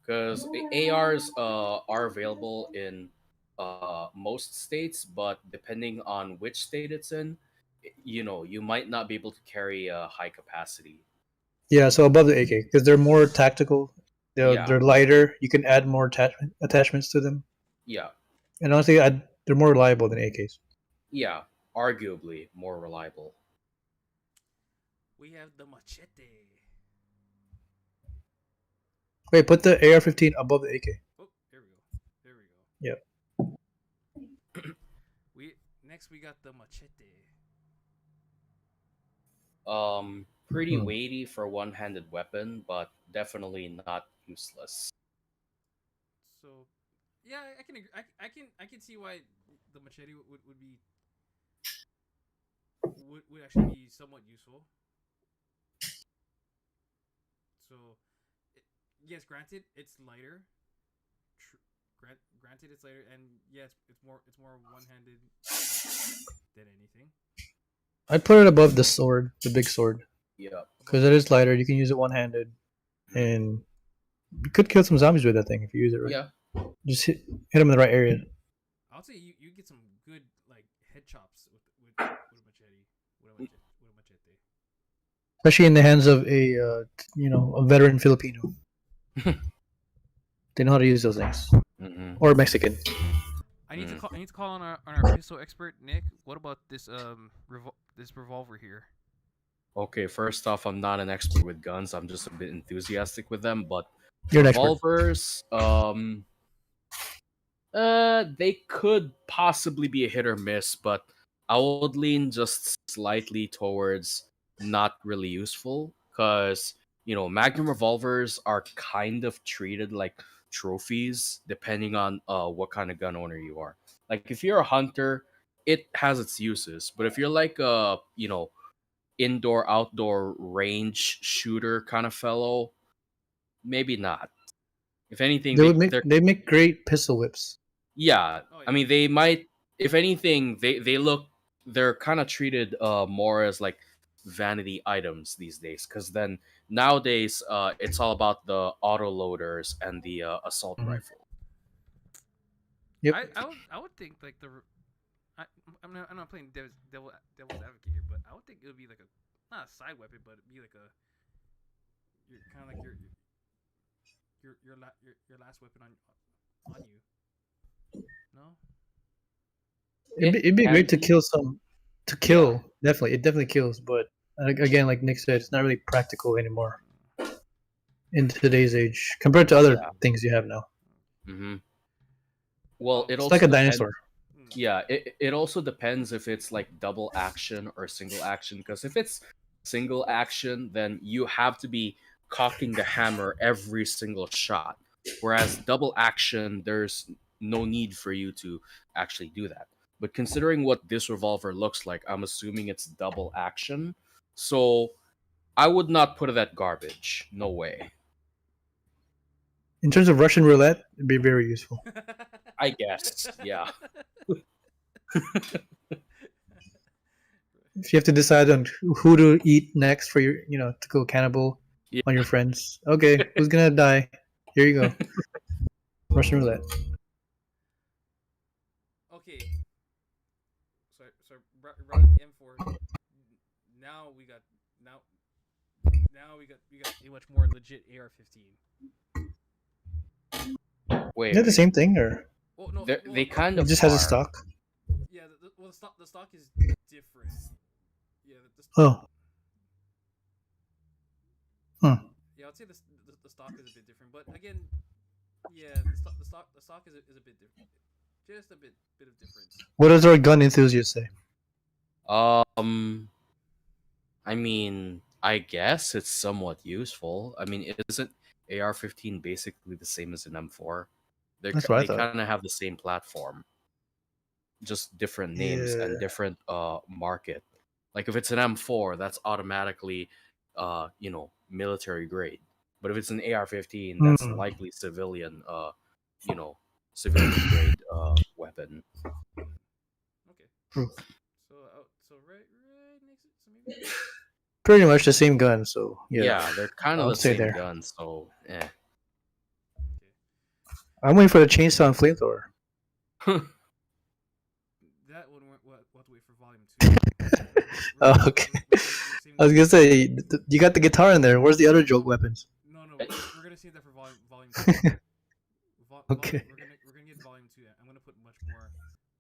because ARs are available in most states, but depending on which state it's in, you might not be able to carry a high capacity. Yeah, so above the AK because they're more tactical. Yeah. They're lighter. You can add more attachments to them, Yeah, and honestly, they're more reliable than AKs. yeah, arguably more reliable. We have the machete. Wait, put the AR-15 above the AK. Oh, there we go. There we go. Yep. Next we got the machete. Pretty weighty for a one-handed weapon, but definitely not useless. So, yeah, I can agree. I can see why the machete would actually be somewhat useful. So, yes, granted, it's lighter. Granted, it's lighter, and yes, it's more one-handed than anything. I'd put it above the sword, the big sword, Yeah. because it is lighter. You can use it one-handed, and you could kill some zombies with that thing if you use it right. Yeah. Just hit them in the right area. I'll say you get some good like head chops with a machete. With a machete. Especially in the hands of a veteran Filipino. They know how to use those things, or Mexican. I need to call on our pistol expert Nick. What about this this revolver here? Okay, first off, I'm not an expert with guns. I'm just a bit enthusiastic with them, but You're an expert. revolvers, they could possibly be a hit or miss, but I would lean just slightly towards not really useful, because Magnum revolvers are kind of treated like trophies depending on what kind of gun owner you are. Like if you're a hunter, it has its uses, but if you're like a indoor outdoor range shooter kind of fellow, maybe not. If anything, they make great pistol whips. yeah, Oh, yeah. I mean they might. If anything, they're kind of treated more as like vanity items these days, because then nowadays it's all about the auto loaders and the assault rifle. Yep. I would think like I'm not playing devil's advocate here, but I would think it would be like not a side weapon, but it'd be like you're kind of like your last weapon on you. No. It'd be great to kill some. To kill, definitely, it definitely kills. But again, like Nick said, it's not really practical anymore in today's age compared to other things you have now. Mm-hmm. Well, it's like a dinosaur. Yeah, it also depends if it's like double action or single action. Because if it's single action, then you have to be cocking the hammer every single shot. Whereas double action, there's no need for you to actually do that. But considering what this revolver looks like, I'm assuming it's double action. So I would not put it at garbage. No way. In terms of Russian roulette, it'd be very useful. I guess. Yeah. If you have to decide on who to eat next for your, to go cannibal Yeah. on your friends. Okay, who's gonna die? Here you go. Russian roulette. Okay. So running the M4. Now we got a much more legit AR-15. Wait. Is that the same thing, or Well, no, They kind it of just has a are. stock? Yeah, the stock is different. Yeah, Oh. Yeah, I'd say the stock is a bit different, but again, yeah, the stock is a bit different. Just a bit of difference. What does our gun enthusiast say? I mean, I guess it's somewhat useful. I mean, isn't AR-15 basically the same as an M4? That's what I They thought. kind of have the same platform, just different names and Yeah. different market. Like if it's an M4, that's automatically military grade. But if it's an AR-15, that's likely civilian civilian grade weapon. Okay. True. So right next to maybe. Pretty much the same gun, so yeah. Yeah, they're kind of I'll the say same there. gun, so Okay. I'm waiting for the chainsaw and flamethrower. That one we'll have to wait for volume 2. Oh, okay. I was gonna say you got the guitar in there. Where's the other joke weapons? No, we're gonna save that for volume 2. Okay. We're gonna get volume 2. I'm gonna put much more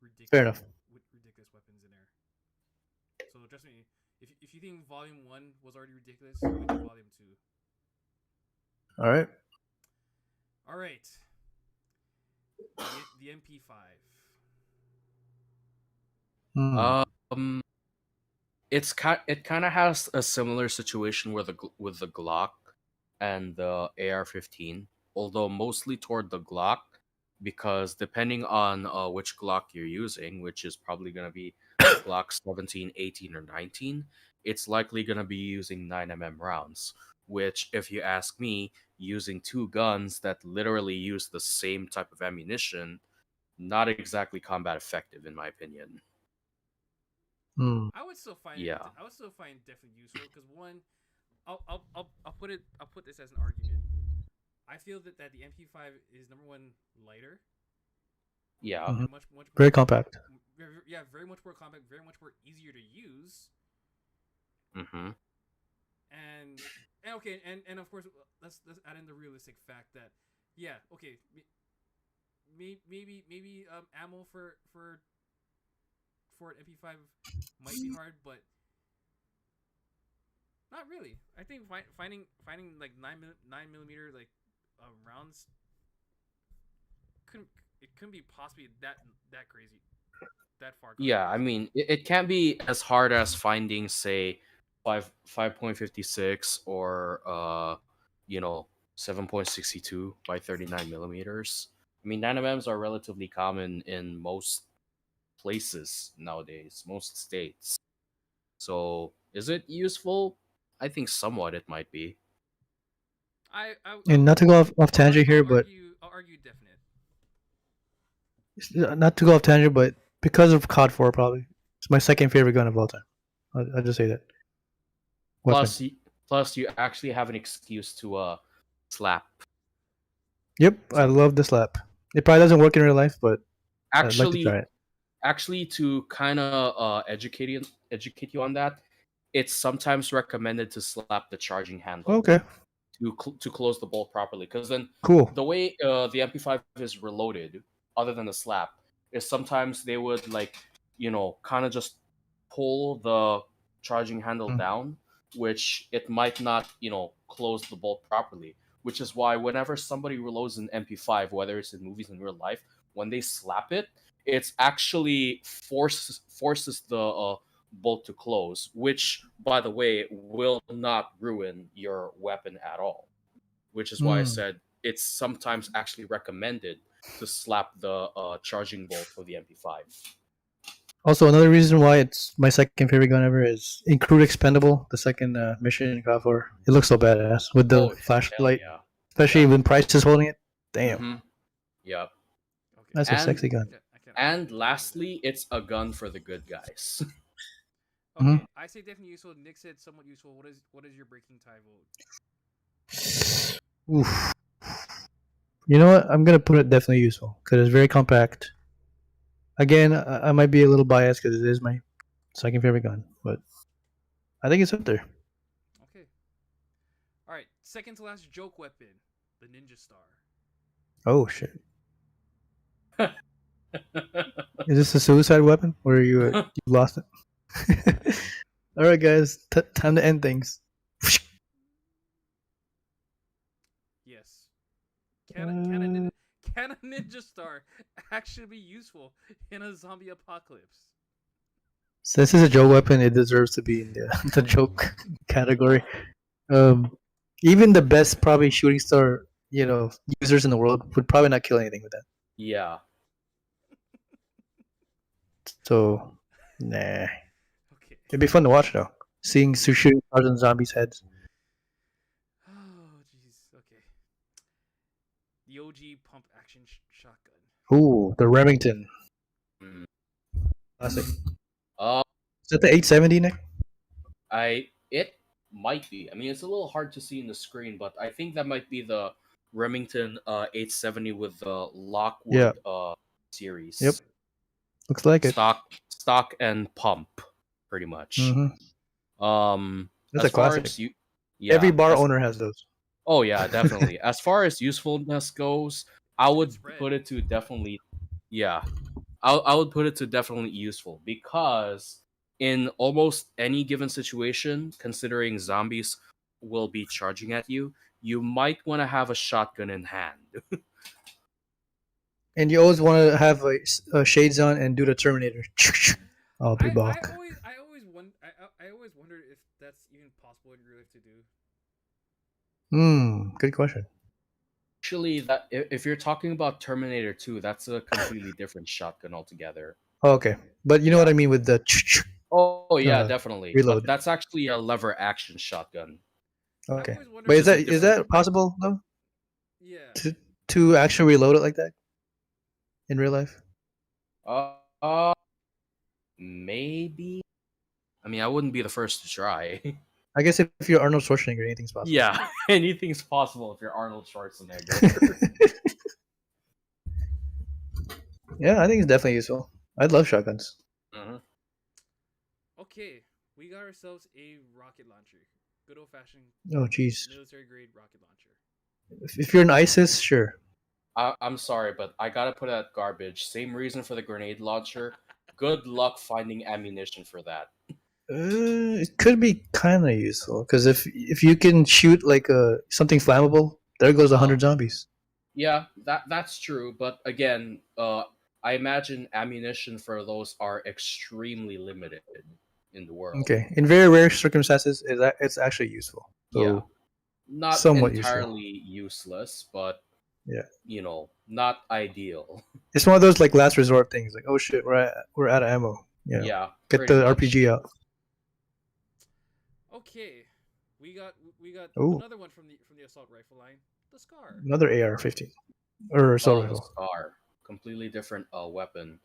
ridiculous. Fair enough. Ridiculous weapons in there. So trust me, if you think volume 1 was already ridiculous, wait till volume 2. All right. All right. The MP5. It kind of has a similar situation with the Glock and the AR-15, although mostly toward the Glock, because depending on which Glock you're using, which is probably going to be Glock 17, 18, or 19, it's likely going to be using 9mm rounds, which, if you ask me, using two guns that literally use the same type of ammunition, not exactly combat effective, in my opinion. I would still find definitely useful because one, I'll put this as an argument. I feel that the MP5 is number one lighter. Yeah. Mhm. Much Very compact. Yeah, very much more compact, very much more easier to use. Mm-hmm. And okay, and of course let's add in the realistic fact that okay, maybe ammo for an MP5 might be hard, but not really. I think finding like 9mm like rounds couldn't be possibly that crazy, that far. Yeah, I mean, it can't be as hard as finding, say, 5.56 or 7.62 by 39 millimeters. I mean, 9mm are relatively common in most places nowadays, most states. So, is it useful? I think somewhat it might be. And not to go off tangent here, but I'll argue definite. not to go off tangent, but because of COD 4, probably it's my second favorite gun of all time. I'll just say that. Weapon. Plus, you actually have an excuse to slap. Yep, I love the slap. It probably doesn't work in real life, but I'd like to try it. Actually, to kind of educate you on that, it's sometimes recommended to slap the charging handle. Okay. To close the bolt properly, because then Cool. the way the MP5 is reloaded, other than the slap, is sometimes they would kind of just pull the charging handle down, which it might not close the bolt properly. Which is why whenever somebody reloads an MP5, whether it's in movies and real life, when they slap it, it's actually forces the bolt to close, which, by the way, will not ruin your weapon at all. Which is why I said it's sometimes actually recommended to slap the charging bolt for the MP5. Also, another reason why it's my second favorite gun ever is Include Expendable, the second mission in God 4. It looks so badass with the Oh, hell flashlight, yeah. especially Yeah. when Price is holding it. Damn, Mhm. Yep. Okay. that's a And- sexy gun. I can't- And lastly, it's a gun for the good guys. okay. Mhm. I say definitely useful. Nick said somewhat useful. What is your breaking tie vote? Oof. You know what? I'm gonna put it definitely useful because it's very compact. Again, I might be a little biased because it is my second favorite gun, but I think it's up there. Okay. All right. Second to last joke weapon, the Ninja Star. Oh shit! Is this a suicide weapon, or you lost it? All right, guys, time to end things. Yes. Can a Ninja Star actually be useful in a zombie apocalypse? Since it's a joke weapon, it deserves to be in the joke category. Even the best probably shooting star, users in the world would probably not kill anything with that. Yeah. So, nah. Okay. It'd be fun to watch though. Seeing shooting stars on zombies' heads. Oh, jeez. Okay. The OG pump action shotgun. Ooh, the Remington. Mm. Classic. Uh, Is that the 870, Nick? it might be. I mean, it's a little hard to see in the screen, but I think that might be the Remington 870 with the Lockwood series. Yep. Looks like it. Stock and pump, pretty much. Mhm. That's As a far classic. as Every bar owner has those. Oh yeah, definitely. As far as usefulness goes, I would spread. put it to definitely, yeah, I would put it to definitely useful because in almost any given situation, considering zombies will be charging at you, you might want to have a shotgun in hand. And you always want to have shades on and do the Terminator. I'll be I back. always wondered if that's even possible in real life to do. Good question. Actually, that if you're talking about Terminator 2, that's a completely different shotgun altogether. Oh, okay, but you know what I mean with the. Oh yeah, definitely. reload. But that's actually a lever action shotgun. Okay, always wondered but if is that possible though? Yeah. To actually reload it like that in real life? Maybe. I mean, I wouldn't be the first to try. I guess if you're Arnold Schwarzenegger, anything's possible. Yeah, anything's possible if you're Arnold Schwarzenegger. Yeah, I think it's definitely useful. I'd love shotguns. Mhm. Okay, we got ourselves a rocket launcher. Good old fashioned Oh, jeez. military grade rocket launcher. If you're an ISIS, sure. I'm sorry, but I gotta put that garbage. Same reason for the grenade launcher. Good luck finding ammunition for that. It could be kind of useful because if you can shoot like something flammable, there goes 100 zombies. Yeah, that's true. But again, I imagine ammunition for those are extremely limited in the world. Okay, in very rare circumstances, it's actually useful. So, Yeah, not somewhat entirely useless, but yeah, not ideal. it's one of those like last resort things. Like, oh shit, we're out of ammo. Yeah, Get pretty the much. RPG out. Okay, we got Ooh. another one from the assault rifle line, the Scar. Another AR-15 or assault The rifle. Scar, completely different weapon.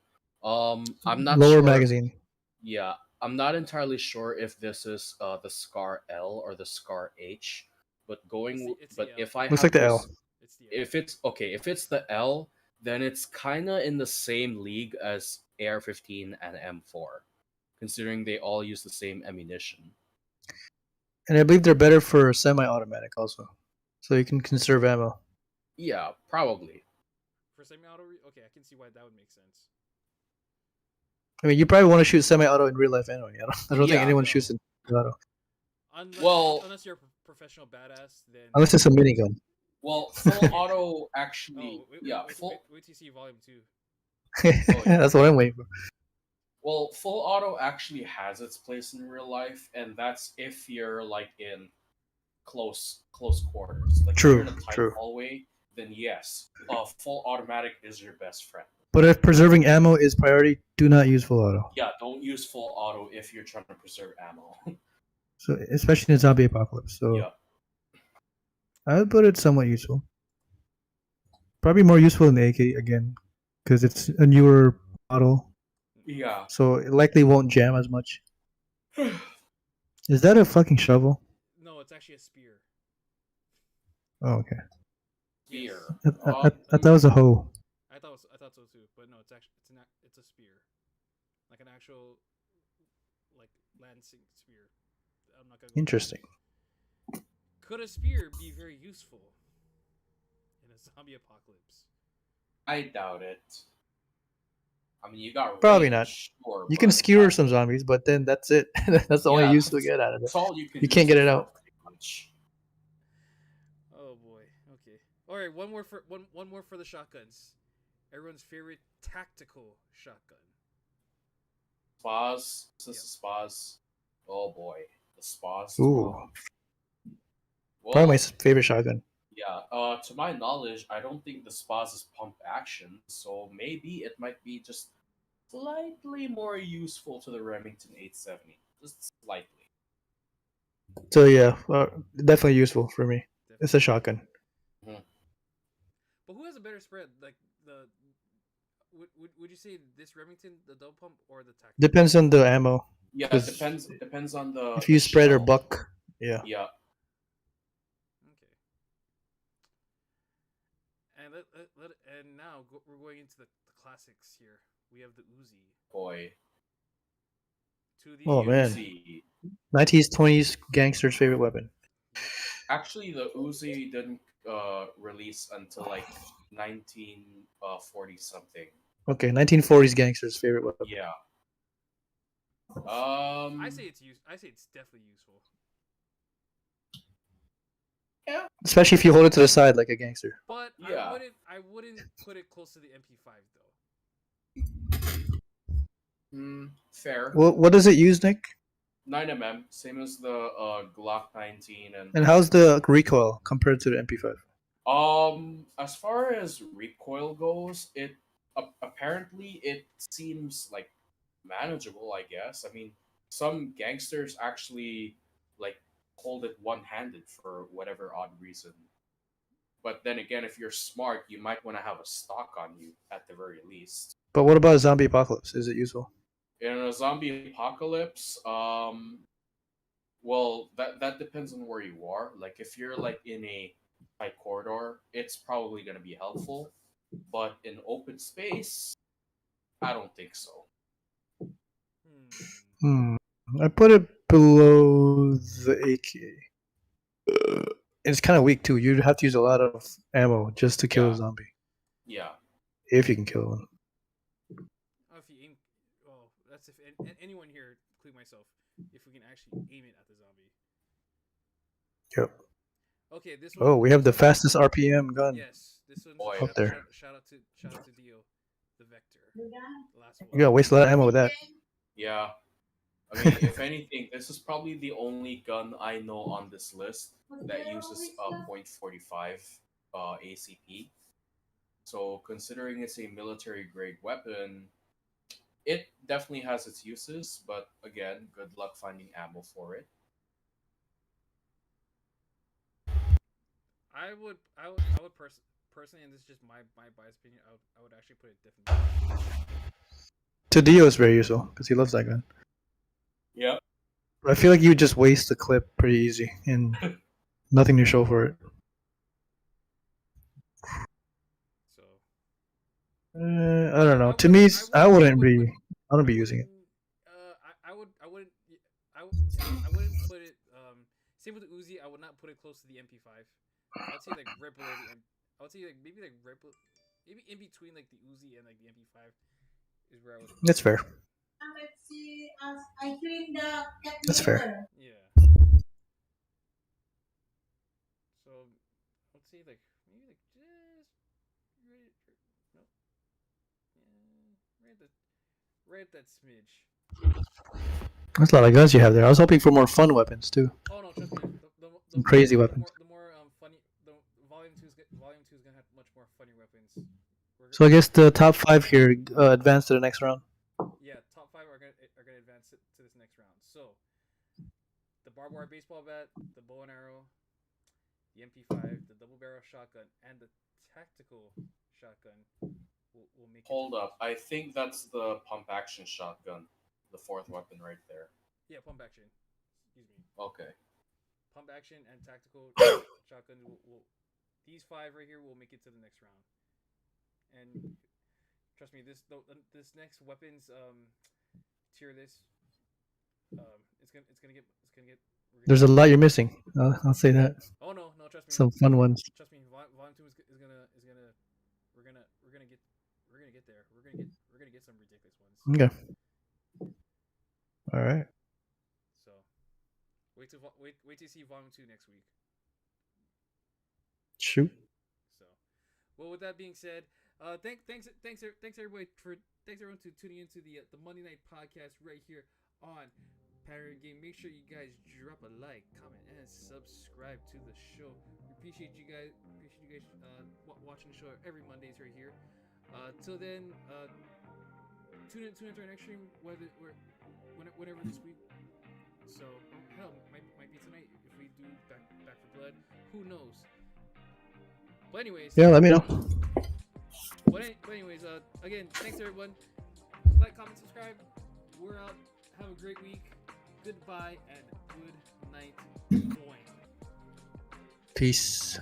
I'm not Lower sure. magazine. Yeah, I'm not entirely sure if this is the Scar L or the Scar H, but It's the L. if I Looks have like the to L. It's the L. if it's the L, then it's kind of in the same league as AR-15 and M4, considering they all use the same ammunition. And I believe they're better for semi-automatic also, so you can conserve ammo. Yeah, probably. For semi-auto, okay, I can see why that would make sense. I mean, you probably want to shoot semi-auto in real life anyway. I don't think Yeah. anyone shoots in auto Unless you're a professional badass, then unless it's a minigun. Well, full auto actually, wait till you see volume 2. That's what I'm waiting for. Well, full auto actually has its place in real life, and that's if you're like in close quarters. Like if True, you're in a tight true. hallway, then yes, full automatic is your best friend. But if preserving ammo is priority, do not use full auto. Yeah, don't use full auto if you're trying to preserve ammo. So especially in zombie apocalypse. So Yeah. I would put it somewhat useful. Probably more useful than the AK again, because it's a newer model. Yeah. So it likely won't jam as much. Is that a fucking shovel? No, it's actually a spear. Oh, okay. Spear. I thought it was a hoe. I thought so too, but no, it's actually it's a spear, like an actual like lancing spear. I'm not gonna. Interesting. Could a spear be very useful in a zombie apocalypse? I doubt it. I mean, you got Probably range, not. sure, You can but skewer some zombies, but then that's it. That's the only Yeah, use to get out of it. that's all you can. You can't use get it for, out. pretty much. Oh boy. Okay. All right. One more for the shotguns. Everyone's favorite tactical shotgun. Spas. This is spas. Oh boy, the spas. Ooh, Well, probably my favorite shotgun. yeah. To my knowledge, I don't think the spas is pump action, so maybe it might be just slightly more useful to the Remington 870. Just slightly. So yeah, definitely useful for me. It's a shotgun. But who has a better spread? Like the would you say this Remington, the double pump, or the tactical? Depends on the ammo. Yeah, it 'Cause depends on the. If you the spread or shell. buck, yeah. Yeah. Okay. And and now we're going into the classics here. We have the Uzi. Boy. To the Oh, man. Uzi. 90s, 20s gangster's favorite weapon. Actually, the Uzi didn't release until like 1940 something. Okay, 1940s gangster's favorite weapon. Yeah. I say it's definitely useful. Especially if you hold it to the side like a gangster. But Yeah. I wouldn't put it close to the MP5 though. Fair. What does it use, Nick? 9mm, same as the Glock 19 And how's the recoil compared to the MP5? As far as recoil goes, it apparently it seems like manageable, I guess. I mean, some gangsters actually like hold it one-handed for whatever odd reason. But then again, if you're smart, you might want to have a stock on you at the very least. But what about zombie apocalypse? Is it useful? In a zombie apocalypse, well, that depends on where you are. Like if you're like in a tight corridor, it's probably going to be helpful. But in open space, I don't think so. I put it below the AK. It's kind of weak too. You'd have to use a lot of ammo just to kill a zombie. Yeah. If you can kill one. Oh, if you aim, that's if anyone here, including myself, if we can actually aim it at the zombie. Yep. Okay, this one. Oh, we have the fastest RPM gun. Yes, this one. Boy. Up there. Shout out to Dio, the Vector. The last one. You gotta waste a lot of ammo with that. Yeah. I mean, if anything, this is probably the only gun I know on this list that uses a .45 ACP. So, considering it's a military-grade weapon, it definitely has its uses, but again, good luck finding ammo for it. I would personally, and this is just my biased opinion, I would actually put it definitely. To Dio is very useful because he loves that gun. Yep. But I feel like you would just waste the clip pretty easy and nothing to show for it. So. I don't know. To me, I wouldn't be using it. I wouldn't put it. Same with the Uzi. I would not put it close to the MP5. I would say like right below the. I would say like maybe like maybe in between like the Uzi and like the MP5 is where I would. That's fair. That's fair. Yeah. So let's see, like maybe like just right at that smidge. That's a lot of guns you have there. I was hoping for more fun weapons too. Oh no, trust me. Some crazy weapons. The more funny, the volume Volume 2 is gonna have much more funny weapons. So I guess the top 5 here advance to the next round. Yeah, top 5 are gonna advance to this next round. So the barbed wire baseball bat, the bow and arrow, the MP5, the double barrel shotgun, and the tactical shotgun will make. Hold up, I think that's the pump action shotgun, the 4th weapon right there. Yeah, pump action. Excuse me. Okay. Pump action and tactical shotgun will these 5 right here will make it to the next round. And trust me, this next weapons tier list, it's gonna get. There's a lot you're missing. I'll say that. Oh no, trust me. Some fun ones. Trust me, volume 2 is gonna we're gonna get there. We're gonna get some ridiculous ones. Okay. All right. So wait to see volume 2 next week. Shoot. So, well, with that being said, thanks everybody everyone to tuning into the Monday Night Podcast right here on Panoramic Gaming. Make sure you guys drop a like, comment, and subscribe to the show. We appreciate you guys watching the show every Mondays right here. Till then, tune into our next stream whenever this week. So hell, might be tonight if we do back for blood. Who knows? But anyways. Yeah, let me know. But anyways, again, thanks everyone. Like, comment, subscribe. We're out. Have a great week. Goodbye and good night. Boing. Peace.